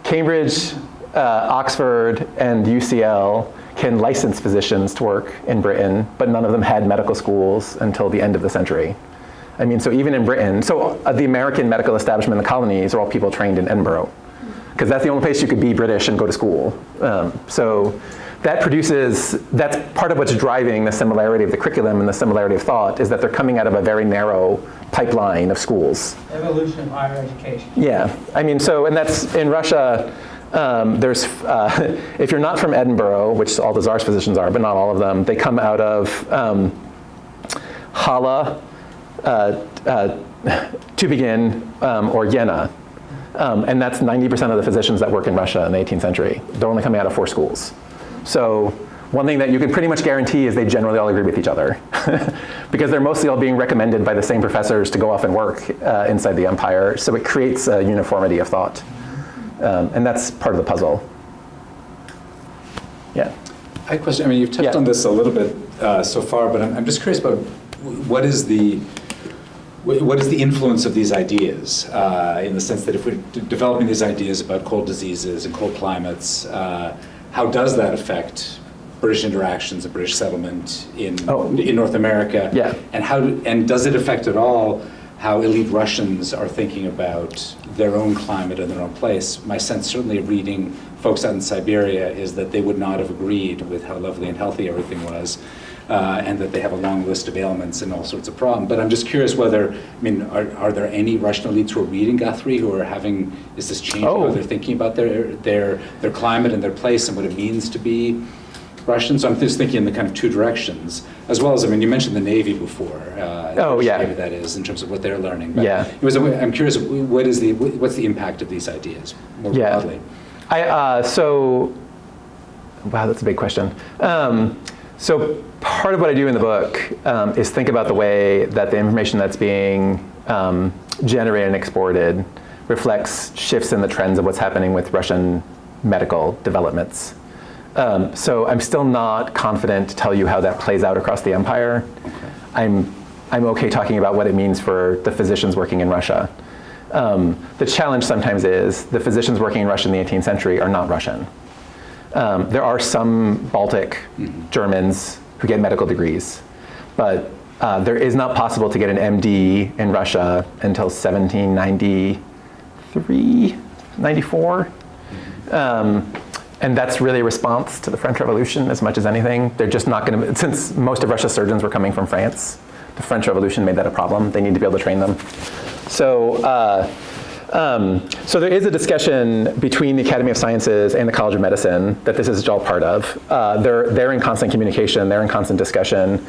S2: Cambridge, Oxford, and UCL can license physicians to work in Britain, but none of them had medical schools until the end of the century. I mean, so even in Britain, the American medical establishment in the colonies are all people trained in Edinburgh, because that's the only place you could be British and go to school. That's part of what's driving the similarity of the curriculum and the similarity of thought is that they're coming out of a very narrow pipeline of schools.
S3: Evolution of higher education.
S2: Yeah, I mean, and that's in Russia, There's, if you're not from Edinburgh, which all the Tsar's physicians are, but not all of them, they come out of Halle, Tübingen, or Jena. And that's 90% of the physicians that work in Russia in the 18th century. They're only coming out of 4 schools. So one thing that you can pretty much guarantee is they generally all agree with each other because they're mostly all being recommended by the same professors to go off and work inside the empire. So it creates a uniformity of thought. And that's part of the puzzle. Yeah.
S8: I had a question. I mean, you've touched on this a little bit so far, but I'm just curious about what is the influence of these ideas in the sense that if we're developing these ideas about cold diseases and cold climates, how does that affect British interactions and British settlement in North America?
S2: Yeah.
S8: And does it affect at all how elite Russians are thinking about their own climate and their own place? My sense, certainly of reading folks out in Siberia, is that they would not have agreed with how lovely and healthy everything was, and that they have a long list of ailments and all sorts of problems. But I'm just curious whether, I mean, are there any Russian elites who are reading Guthrie who are having, is this changing how they're thinking about their climate and their place and what it means to be Russian? So I'm just thinking in the kind of 2 directions, as well as, I mean, you mentioned the Navy before. Navy, that is, in terms of what they're learning. But I'm curious, what's the impact of these ideas more broadly?
S2: Wow, that's a big question. So part of what I do in the book is think about the way that the information that's being generated and exported reflects shifts in the trends of what's happening with Russian medical developments. So I'm still not confident to tell you how that plays out across the empire. I'm okay talking about what it means for the physicians working in Russia. The challenge sometimes is the physicians working in Russia in the 18th century are not Russian. There are some Baltic Germans who get medical degrees, but there is not possible to get an MD in Russia until 1793, 94. And that's really a response to the French Revolution as much as anything. They're just not going to, since most of Russia's surgeons were coming from France, the French Revolution made that a problem. They need to be able to train them. So there is a discussion between the Academy of Sciences and the College of Medicine that this is all part of. They're in constant communication, they're in constant discussion.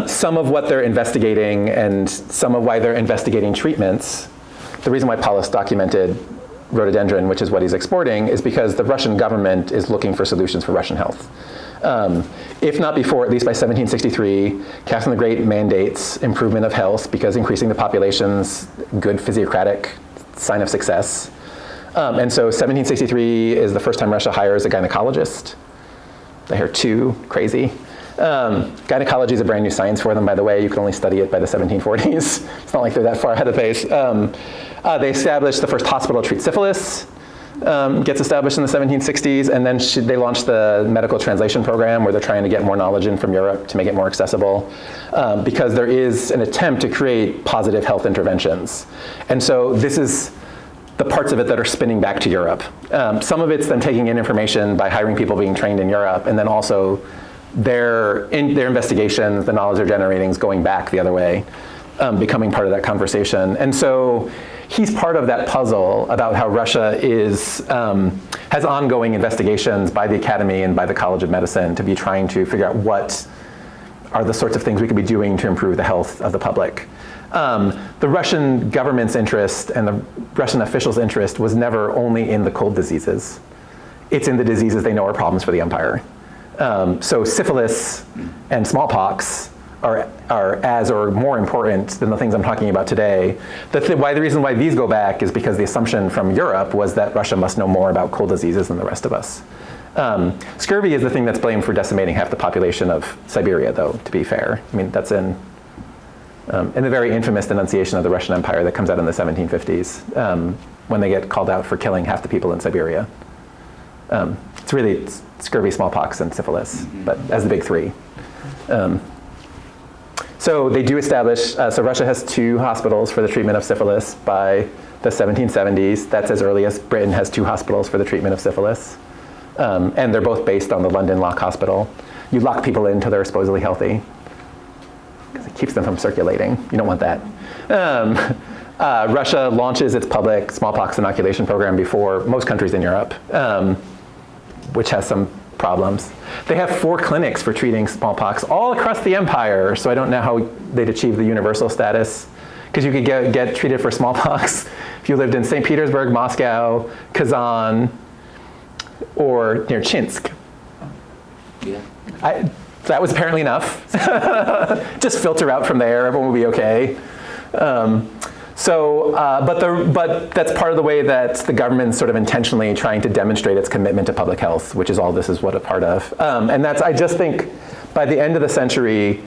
S2: Some of what they're investigating and some of why they're investigating treatments, the reason why Paulus documented rhododendron, which is what he's exporting, is because the Russian government is looking for solutions for Russian health. If not before, at least by 1763, Catherine the Great mandates improvement of health because increasing the population's good physiocratic sign of success. And so 1763 is the first time Russia hires a gynecologist. They hire 2, crazy. Gynecology is a brand new science for them, by the way. You can only study it by the 1740s. It's not like they're that far ahead of the pace. They established the first hospital to treat syphilis. Gets established in the 1760s, and then they launched the medical translation program where they're trying to get more knowledge in from Europe to make it more accessible, because there is an attempt to create positive health interventions. And so this is the parts of it that are spinning back to Europe. Some of it's them taking in information by hiring people being trained in Europe, and then also their investigations, the knowledge they're generating is going back the other way, becoming part of that conversation. And so he's part of that puzzle about how Russia has ongoing investigations by the Academy and by the College of Medicine to be trying to figure out what are the sorts of things we could be doing to improve the health of the public. The Russian government's interest and the Russian officials' interest was never only in the cold diseases. It's in the diseases they know are problems for the empire. So syphilis and smallpox are as or more important than the things I'm talking about today. The reason why these go back is because the assumption from Europe was that Russia must know more about cold diseases than the rest of us. Scurvy is the thing that's blamed for decimating half the population of Siberia, though, to be fair. I mean, that's in the very infamous denunciation of the Russian Empire that comes out in the 1750s, when they get called out for killing half the people in Siberia. It's really scurvy, smallpox, and syphilis, but as the big 3. So they do establish, so Russia has 2 hospitals for the treatment of syphilis by the 1770s. That's as early as Britain has 2 hospitals for the treatment of syphilis. And they're both based on the London Lock Hospital. You lock people in until they're supposedly healthy, because it keeps them from circulating. You don't want that. Russia launches its public smallpox inoculation program before most countries in Europe, which has some problems. They have 4 clinics for treating smallpox all across the empire, so I don't know how they'd achieve the universal status, because you could get treated for smallpox if you lived in St. Petersburg, Moscow, Kazan, or near Chinsk.
S8: Yeah.
S2: That was apparently enough. Just filter out from there, everyone will be okay. But that's part of the way that the government's sort of intentionally trying to demonstrate its commitment to public health, which is all this is what a part of. And that's, I just think, by the end of the century,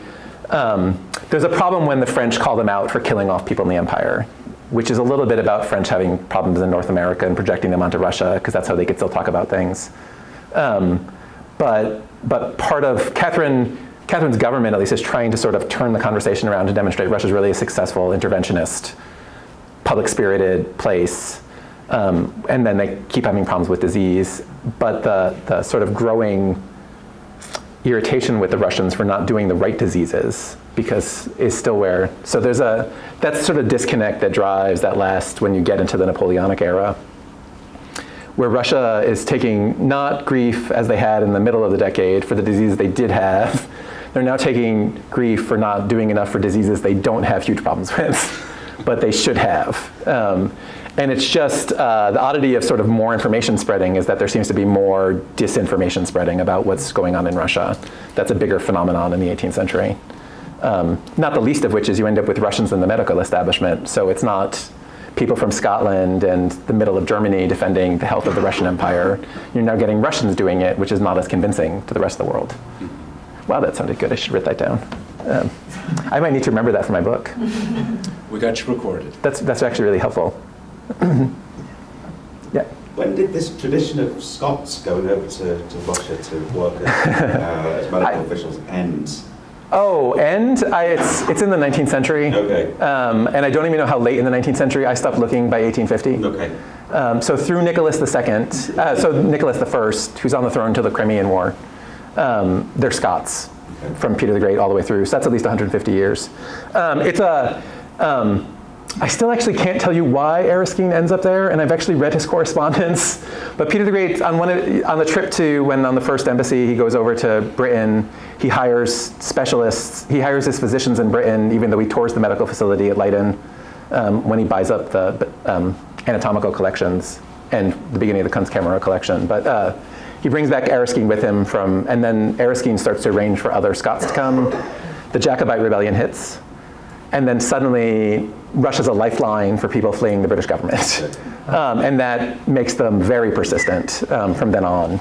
S2: there's a problem when the French call them out for killing off people in the empire, which is a little bit about French having problems in North America and projecting them onto Russia, because that's how they could still talk about things. But part of Catherine's government, at least, is trying to sort of turn the conversation around to demonstrate Russia's really a successful interventionist, public-spirited place, and then they keep having problems with disease. But the sort of growing irritation with the Russians for not doing the right diseases is still where. So there's that sort of disconnect that drives that last when you get into the Napoleonic era, where Russia is taking not grief as they had in the middle of the decade for the diseases they did have. They're now taking grief for not doing enough for diseases they don't have huge problems with, but they should have. And it's just the oddity of sort of more information spreading is that there seems to be more disinformation spreading about what's going on in Russia. That's a bigger phenomenon in the 18th century. Not the least of which is you end up with Russians in the medical establishment. So it's not people from Scotland and the middle of Germany defending the health of the Russian Empire. You're now getting Russians doing it, which is not as convincing to the rest of the world. Wow, that sounded good. I should write that down. I might need to remember that for my book.
S8: We got you recorded.
S2: That's actually really helpful. Yeah.
S9: When did this tradition of Scots going over to Russia to work as medical officials end?
S2: Oh, it's in the 19th century.
S9: Okay.
S2: And I don't even know how late in the 19th century. I stopped looking by 1850.
S9: Okay.
S2: So through Nicholas II, so Nicholas I, who's on the throne till the Crimean War, they're Scots from Peter the Great all the way through. So that's at least 150 years. I still actually can't tell you why Erskine ends up there, and I've actually read his correspondence. But Peter the Great, on the trip on the first embassy, he goes over to Britain. He hires specialists. He hires his physicians in Britain, even though he tours the medical facility at Leiden when he buys up the anatomical collections and the beginning of the Kunstkamera collection. But he brings back Erskine with him and then Erskine starts to arrange for other Scots to come. The Jacobite rebellion hits. And then suddenly, Russia's a lifeline for people fleeing the British government. And that makes them very persistent from then on.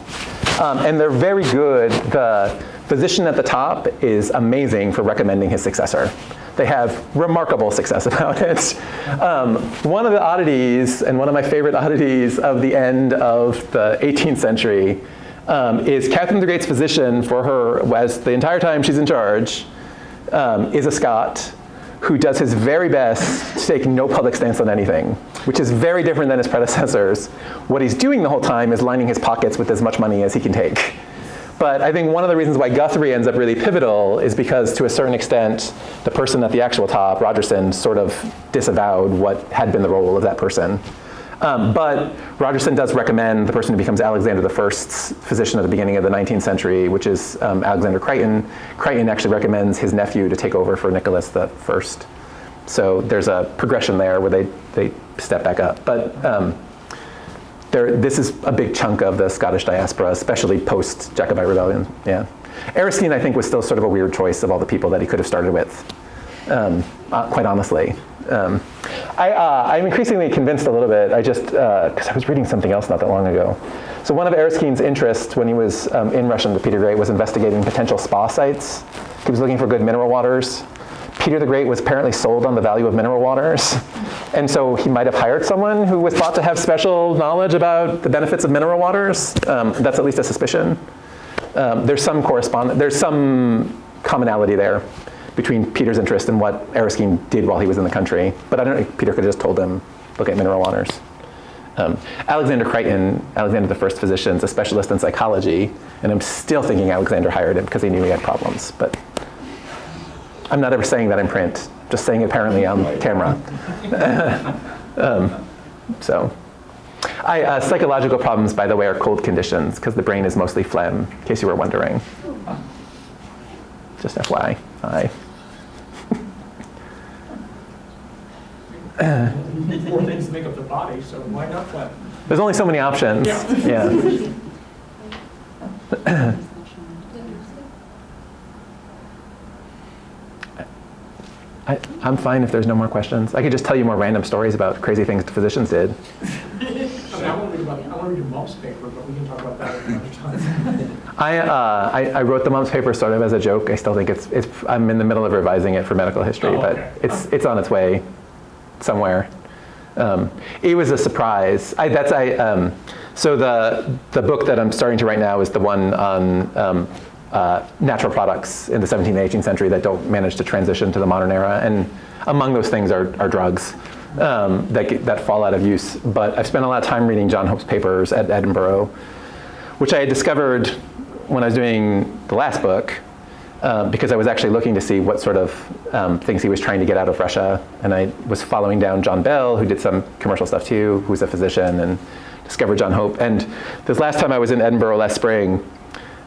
S2: And they're very good. The physician at the top is amazing for recommending his successor. They have remarkable success about it. One of the oddities, and one of my favorite oddities of the end of the 18th century, is Catherine the Great's physician for her, as the entire time she's in charge, is a Scot who does his very best to take no public stance on anything, which is very different than his predecessors. What he's doing the whole time is lining his pockets with as much money as he can take. But I think one of the reasons why Guthrie ends up really pivotal is because, to a certain extent, the person at the actual top, Rogerson, sort of disavowed what had been the role of that person. But Rogerson does recommend the person who becomes Alexander I's physician at the beginning of the 19th century, which is Alexander Crichton. Crichton actually recommends his nephew to take over for Nicholas I. So there's a progression there where they step back up. But this is a big chunk of the Scottish diaspora, especially post-Jacobite rebellion. Yeah, Erskine, I think, was still sort of a weird choice of all the people that he could have started with, quite honestly. I'm increasingly convinced a little bit, because I was reading something else not that long ago. So one of Erskine's interests when he was in Russia under Peter the Great was investigating potential spa sites. He was looking for good mineral waters. Peter the Great was apparently sold on the value of mineral waters. And so he might have hired someone who was thought to have special knowledge about the benefits of mineral waters. That's at least a suspicion. There's some commonality there between Peter's interest and what Erskine did while he was in the country. But I don't know if Peter could have just told him, look at mineral waters. Alexander Crichton, Alexander I's physician, is a specialist in psychology, and I'm still thinking Alexander hired him because he knew he had problems. But I'm not ever saying that in print. Just saying apparently on camera. Psychological problems, by the way, are cold conditions because the brain is mostly phlegm, in case you were wondering. Just FYI.
S4: Four things to make up the body, so why not phlegm?
S2: There's only so many options. Yeah. I'm fine if there's no more questions. I could just tell you more random stories about crazy things physicians did.
S4: I want to read a mumps paper, but we can talk about that another time.
S2: I wrote the mumps paper sort of as a joke. I still think I'm in the middle of revising it for medical history, but it's on its way somewhere. It was a surprise. So the book that I'm starting to write now is the one on natural products in the 17th and 18th century that don't manage to transition to the modern era. And among those things are drugs that fall out of use. But I've spent a lot of time reading John Hope's papers at Edinburgh, which I had discovered when I was doing the last book, because I was actually looking to see what sort of things he was trying to get out of Russia. And I was following down John Bell, who did some commercial stuff too, who's a physician, and discovered John Hope. And this last time I was in Edinburgh last spring,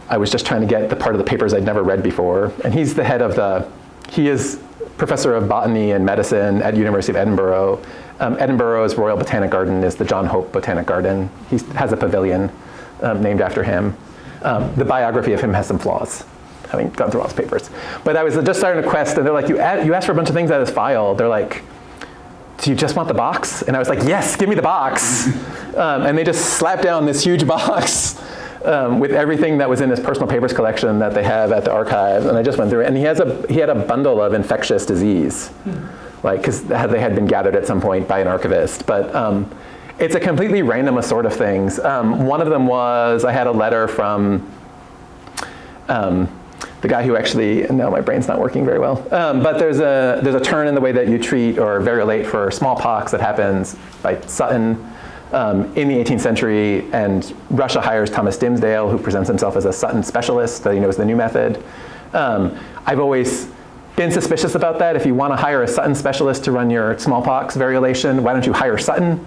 S2: I was just trying to get the part of the papers I'd never read before. And he's the head of he is professor of botany and medicine at University of Edinburgh. Edinburgh's Royal Botanic Garden is the John Hope Botanic Garden. He has a pavilion named after him. The biography of him has some flaws, having gone through all his papers. But I was just starting a quest, and they're like, you asked for a bunch of things out of this file. They're like, do you just want the box? And I was like, yes, give me the box. And they just slapped down this huge box with everything that was in his personal papers collection that they have at the archive. And I just went through it. And he had a bundle of infectious disease, because they had been gathered at some point by an archivist. But it's a completely random assortment of things. One of them was, I had a letter from the guy who actually, no, my brain's not working very well. But there's a turn in the way that you treat or variolate for smallpox that happens by Sutton in the 18th century, and Russia hires Thomas Dimsdale, who presents himself as a Sutton specialist, that he knows the new method. I've always been suspicious about that. If you want to hire a Sutton specialist to run your smallpox variolation, why don't you hire Sutton?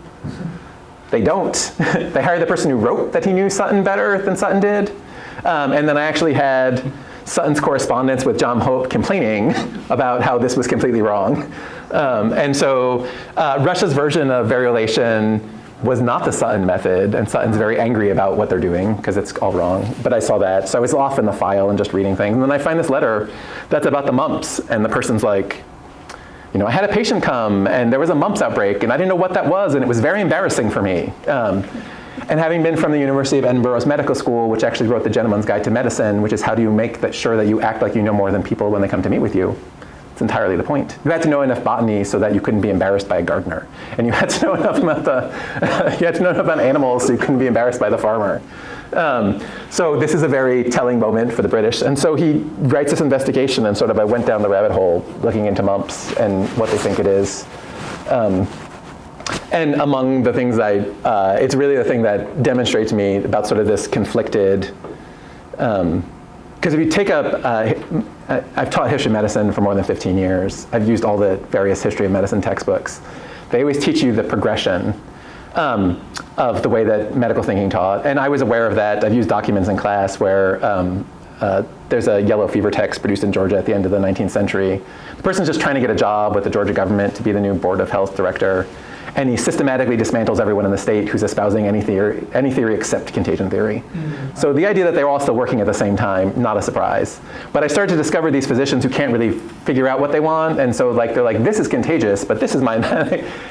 S2: They don't. They hire the person who wrote that he knew Sutton better than Sutton did. And then I actually had Sutton's correspondence with John Hope complaining about how this was completely wrong. And so Russia's version of variolation was not the Sutton method, and Sutton's very angry about what they're doing because it's all wrong. But I saw that, so I was off in the file and just reading things. And then I find this letter that's about the mumps, and the person's like, I had a patient come, and there was a mumps outbreak, and I didn't know what that was, and it was very embarrassing for me. And having been from the University of Edinburgh's medical school, which actually wrote the Gentleman's Guide to Medicine, which is how do you make sure that you act like you know more than people when they come to meet with you. It's entirely the point. You had to know enough botany so that you couldn't be embarrassed by a gardener. And you had to know enough about animals so you couldn't be embarrassed by the farmer. So this is a very telling moment for the British. And so he writes this investigation, and I went down the rabbit hole looking into mumps and what they think it is. And among the things it's really the thing that demonstrates to me about this conflicted, because if you take I've taught history of medicine for more than 15 years. I've used all the various history of medicine textbooks. They always teach you the progression of the way that medical thinking taught. And I was aware of that. I've used documents in class where there's a yellow fever text produced in Georgia at the end of the 19th century. The person's just trying to get a job with the Georgia government to be the new Board of Health director. And he systematically dismantles everyone in the state who's espousing any theory except contagion theory. Mm-hmm. So the idea that they were all still working at the same time, not a surprise. But I started to discover these physicians who can't really figure out what they want. And so they're like, this is contagious, but this is my,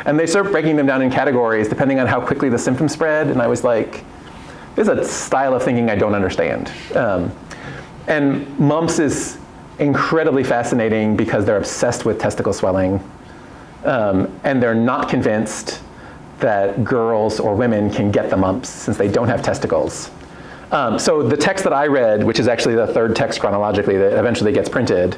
S2: and they start breaking them down in categories depending on how quickly the symptoms spread. And I was like, this is a style of thinking I don't understand. And mumps is incredibly fascinating because they're obsessed with testicle swelling. And they're not convinced that girls or women can get the mumps since they don't have testicles. So the text that I read, which is actually the third text chronologically that eventually gets printed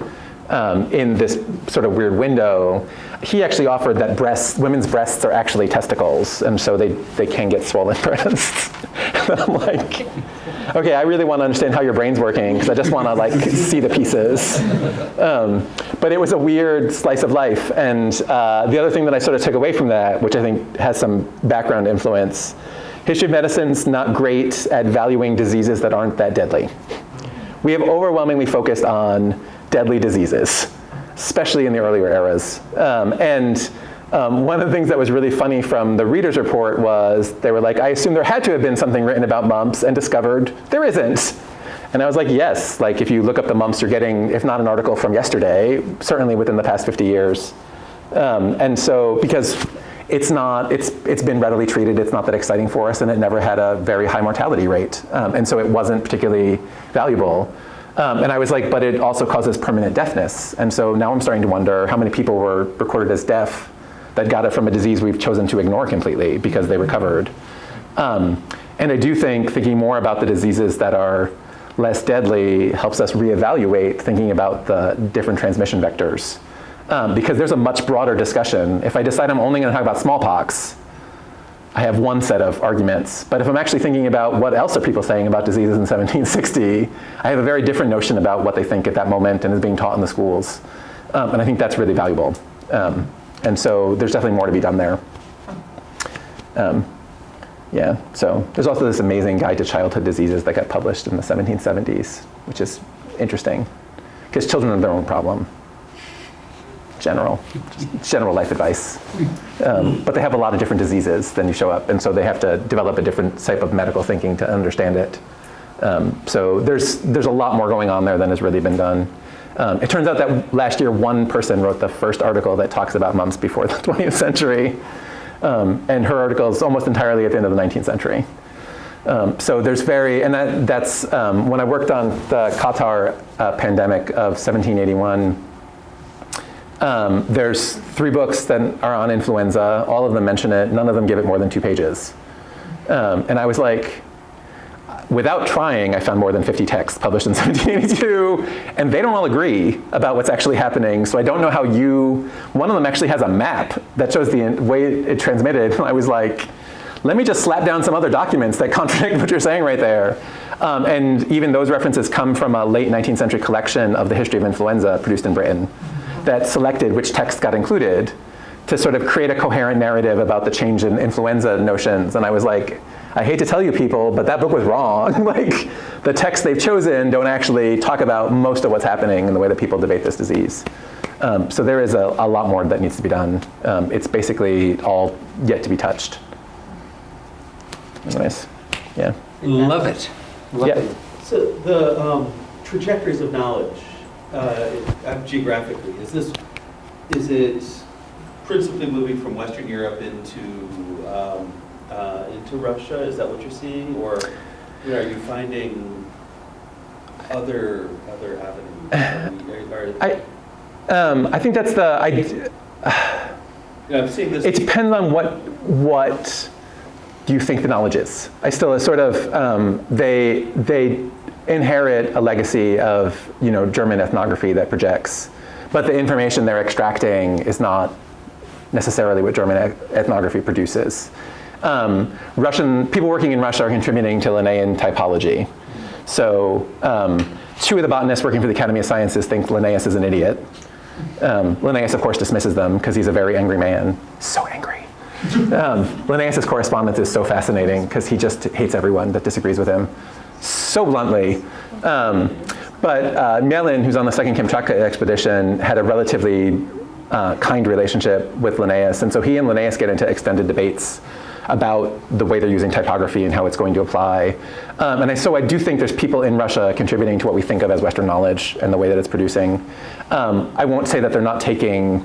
S2: in this sort of weird window, he actually offered that women's breasts are actually testicles, and so they can get swollen breasts. And I'm like, okay, I really want to understand how your brain's working because I just want to like see the pieces. But it was a weird slice of life. And the other thing that I sort of took away from that, which I think has some background influence, history of medicine's not great at valuing diseases that aren't that deadly. We have overwhelmingly focused on deadly diseases, especially in the earlier eras. One of the things that was really funny from the reader's report was they were like, I assume there had to have been something written about mumps and discovered there isn't. And I was like, yes, like if you look up the mumps, you're getting, if not an article from yesterday, certainly within the past 50 years. And so, because it's been readily treated, it's not that exciting for us, and it never had a very high mortality rate. And so it wasn't particularly valuable. And I was like, but it also causes permanent deafness. And so now I'm starting to wonder how many people were recorded as deaf that got it from a disease we've chosen to ignore completely because they recovered. And I do think thinking more about the diseases that are less deadly helps us reevaluate thinking about the different transmission vectors. Because there's a much broader discussion. If I decide I'm only going to talk about smallpox, I have one set of arguments. But if I'm actually thinking about what else are people saying about diseases in 1760, I have a very different notion about what they think at that moment and is being taught in the schools. And I think that's really valuable. And so there's definitely more to be done there. Yeah, so there's also this amazing guide to childhood diseases that got published in the 1770s, which is interesting, because children have their own problem. General life advice. But they have a lot of different diseases than you show up, and so they have to develop a different type of medical thinking to understand it. So there's a lot more going on there than has really been done. It turns out that last year, one person wrote the first article that talks about mumps before the 20th century. And her article is almost entirely at the end of the 19th century. So there's that's when I worked on the catarrh pandemic of 1781, there's 3 books that are on influenza. All of them mention it. None of them give it more than 2 pages. And I was like, without trying, I found more than 50 texts published in 1782, and they don't all agree about what's actually happening. So I don't know how one of them actually has a map that shows the way it transmitted. And I was like, let me just slap down some other documents that contradict what you're saying right there. And even those references come from a late 19th century collection of the history of influenza produced in Britain that selected which text got included to sort of create a coherent narrative about the change in influenza notions. And I was like, I hate to tell you people, but that book was wrong. Like, the texts they've chosen don't actually talk about most of what's happening in the way that people debate this disease. So there is a lot more that needs to be done. It's basically all yet to be touched. Anyways, yeah.
S1: Love it.
S2: Yeah.
S10: So the trajectories of knowledge geographically, is it principally moving from Western Europe into Russia? Is that what you're seeing, or are you finding other avenues?
S2: I think that's
S10: I'm seeing this.
S2: It depends on what do you think the knowledge is. I still sort of they inherit a legacy of German ethnography that projects, but the information they're extracting is not necessarily what German ethnography produces. People working in Russia are contributing to Linnaean typology. So 2 of the botanists working for the Academy of Sciences think Linnaeus is an idiot. Linnaeus, of course, dismisses them because he's a very angry man. So angry. Linnaeus' correspondence is so fascinating because he just hates everyone that disagrees with him so bluntly. But Mielin, who's on the second Kamchatka expedition, had a relatively kind relationship with Linnaeus. And so he and Linnaeus get into extended debates about the way they're using typography and how it's going to apply. So I do think there's people in Russia contributing to what we think of as Western knowledge and the way that it's producing. I won't say that they're not taking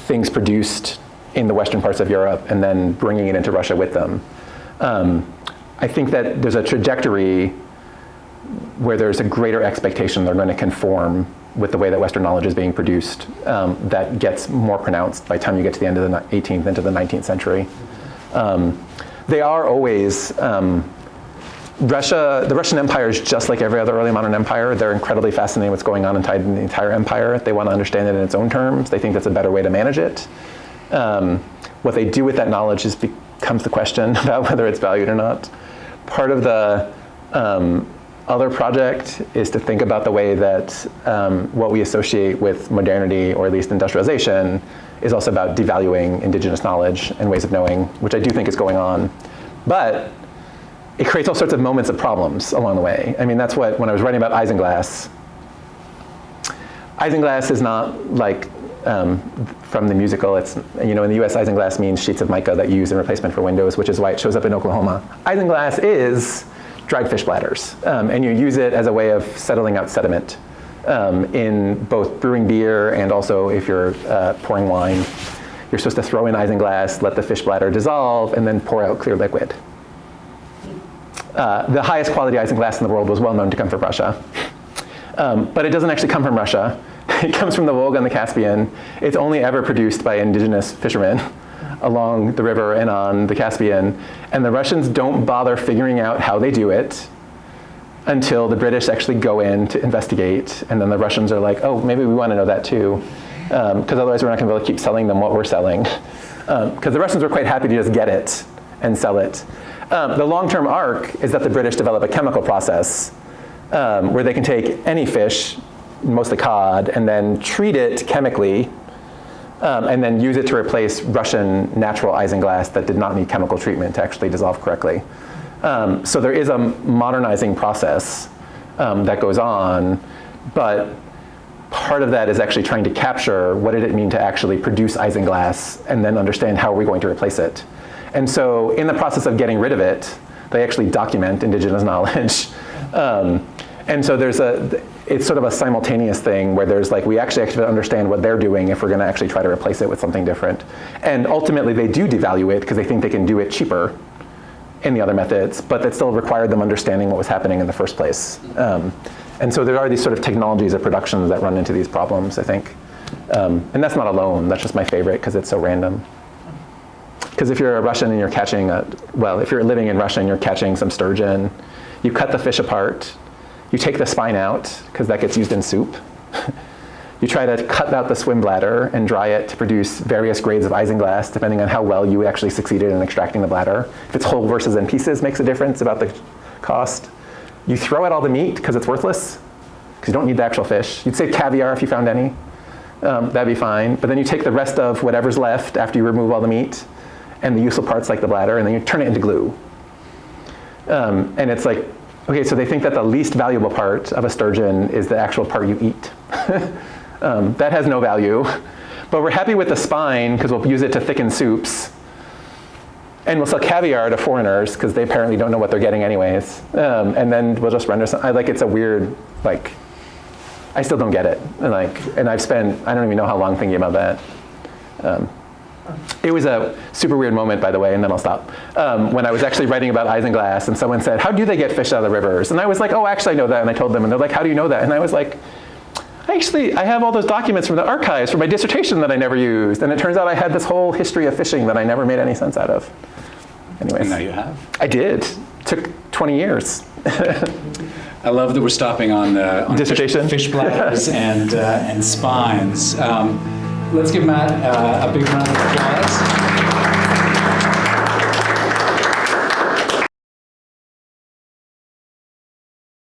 S2: things produced in the Western parts of Europe and then bringing it into Russia with them. I think that there's a trajectory where there's a greater expectation they're going to conform with the way that Western knowledge is being produced that gets more pronounced by the time you get to the end of the 18th into the 19th century. They are always, the Russian Empire is just like every other early modern empire. They're incredibly fascinated with what's going on inside the entire empire. They want to understand it in its own terms. They think that's a better way to manage it. What they do with that knowledge becomes the question about whether it's valued or not. Part of the Other project is to think about the way that what we associate with modernity, or at least industrialization, is also about devaluing indigenous knowledge and ways of knowing, which I do think is going on. But it creates all sorts of moments of problems along the way. I mean, that's what, when I was writing about isinglass is not like from the musical. It's, in the US, isinglass means sheets of mica that you use in replacement for windows, which is why it shows up in Oklahoma. Isinglass is dried fish bladders, and you use it as a way of settling out sediment in both brewing beer and also if you're pouring wine. You're supposed to throw in isinglass, let the fish bladder dissolve, and then pour out clear liquid. The highest quality isinglass in the world was well known to come from Russia. But it doesn't actually come from Russia. It comes from the Volga and the Caspian. It's only ever produced by indigenous fishermen along the river and on the Caspian. And the Russians don't bother figuring out how they do it until the British actually go in to investigate. And then the Russians are like, oh, maybe we want to know that too. Because otherwise we're not going to be able to keep selling them what we're selling. Because the Russians were quite happy to just get it and sell it. The long-term arc is that the British develop a chemical process where they can take any fish, mostly cod, and then treat it chemically, and then use it to replace Russian natural isinglass that did not need chemical treatment to actually dissolve correctly. So there is a modernizing process that goes on, but part of that is actually trying to capture what did it mean to actually produce isinglass and then understand how are we going to replace it. And so in the process of getting rid of it, they actually document indigenous knowledge. And so it's sort of a simultaneous thing where there's like, we actually have to understand what they're doing if we're gonna actually try to replace it with something different. And ultimately they do devalue it because they think they can do it cheaper in the other methods, but that still required them understanding what was happening in the first place. And so there are these sort of technologies of production that run into these problems, I think. And that's not alone, that's just my favorite because it's so random. Because if you're a Russian and you're catching, if you're living in Russia and you're catching some sturgeon, you cut the fish apart, you take the spine out, because that gets used in soup. You try to cut out the swim bladder and dry it to produce various grades of isinglass, depending on how well you actually succeeded in extracting the bladder. If it's whole versus in pieces makes a difference about the cost. You throw out all the meat, because it's worthless, because you don't need the actual fish. You'd save caviar if you found any. That'd be fine. But then you take the rest of whatever's left after you remove all the meat, and the useful parts like the bladder, and then you turn it into glue. And it's like, okay, so they think that the least valuable part of a sturgeon is the actual part you eat. That has no value. But we're happy with the spine because we'll use it to thicken soups. And we'll sell caviar to foreigners because they apparently don't know what they're getting anyways. And then we'll just render some, it's a weird, I still don't get it. And I've spent, I don't even know how long thinking about that. It was a super weird moment, by the way, and then I'll stop. When I was actually writing about isinglass, and someone said, how do they get fish out of the rivers? And I was like, oh, actually, I know that. And I told them, and they're like, how do you know that? And I was like, I have all those documents from the archives for my dissertation that I never used. And it turns out I had this whole history of fishing that I never made any sense out of. Anyways.
S8: And now you have?
S2: I did. It took 20 years.
S8: I love that we're stopping on
S2: dissertation,
S8: fish bladders and spines. Let's give Matt a big round of applause.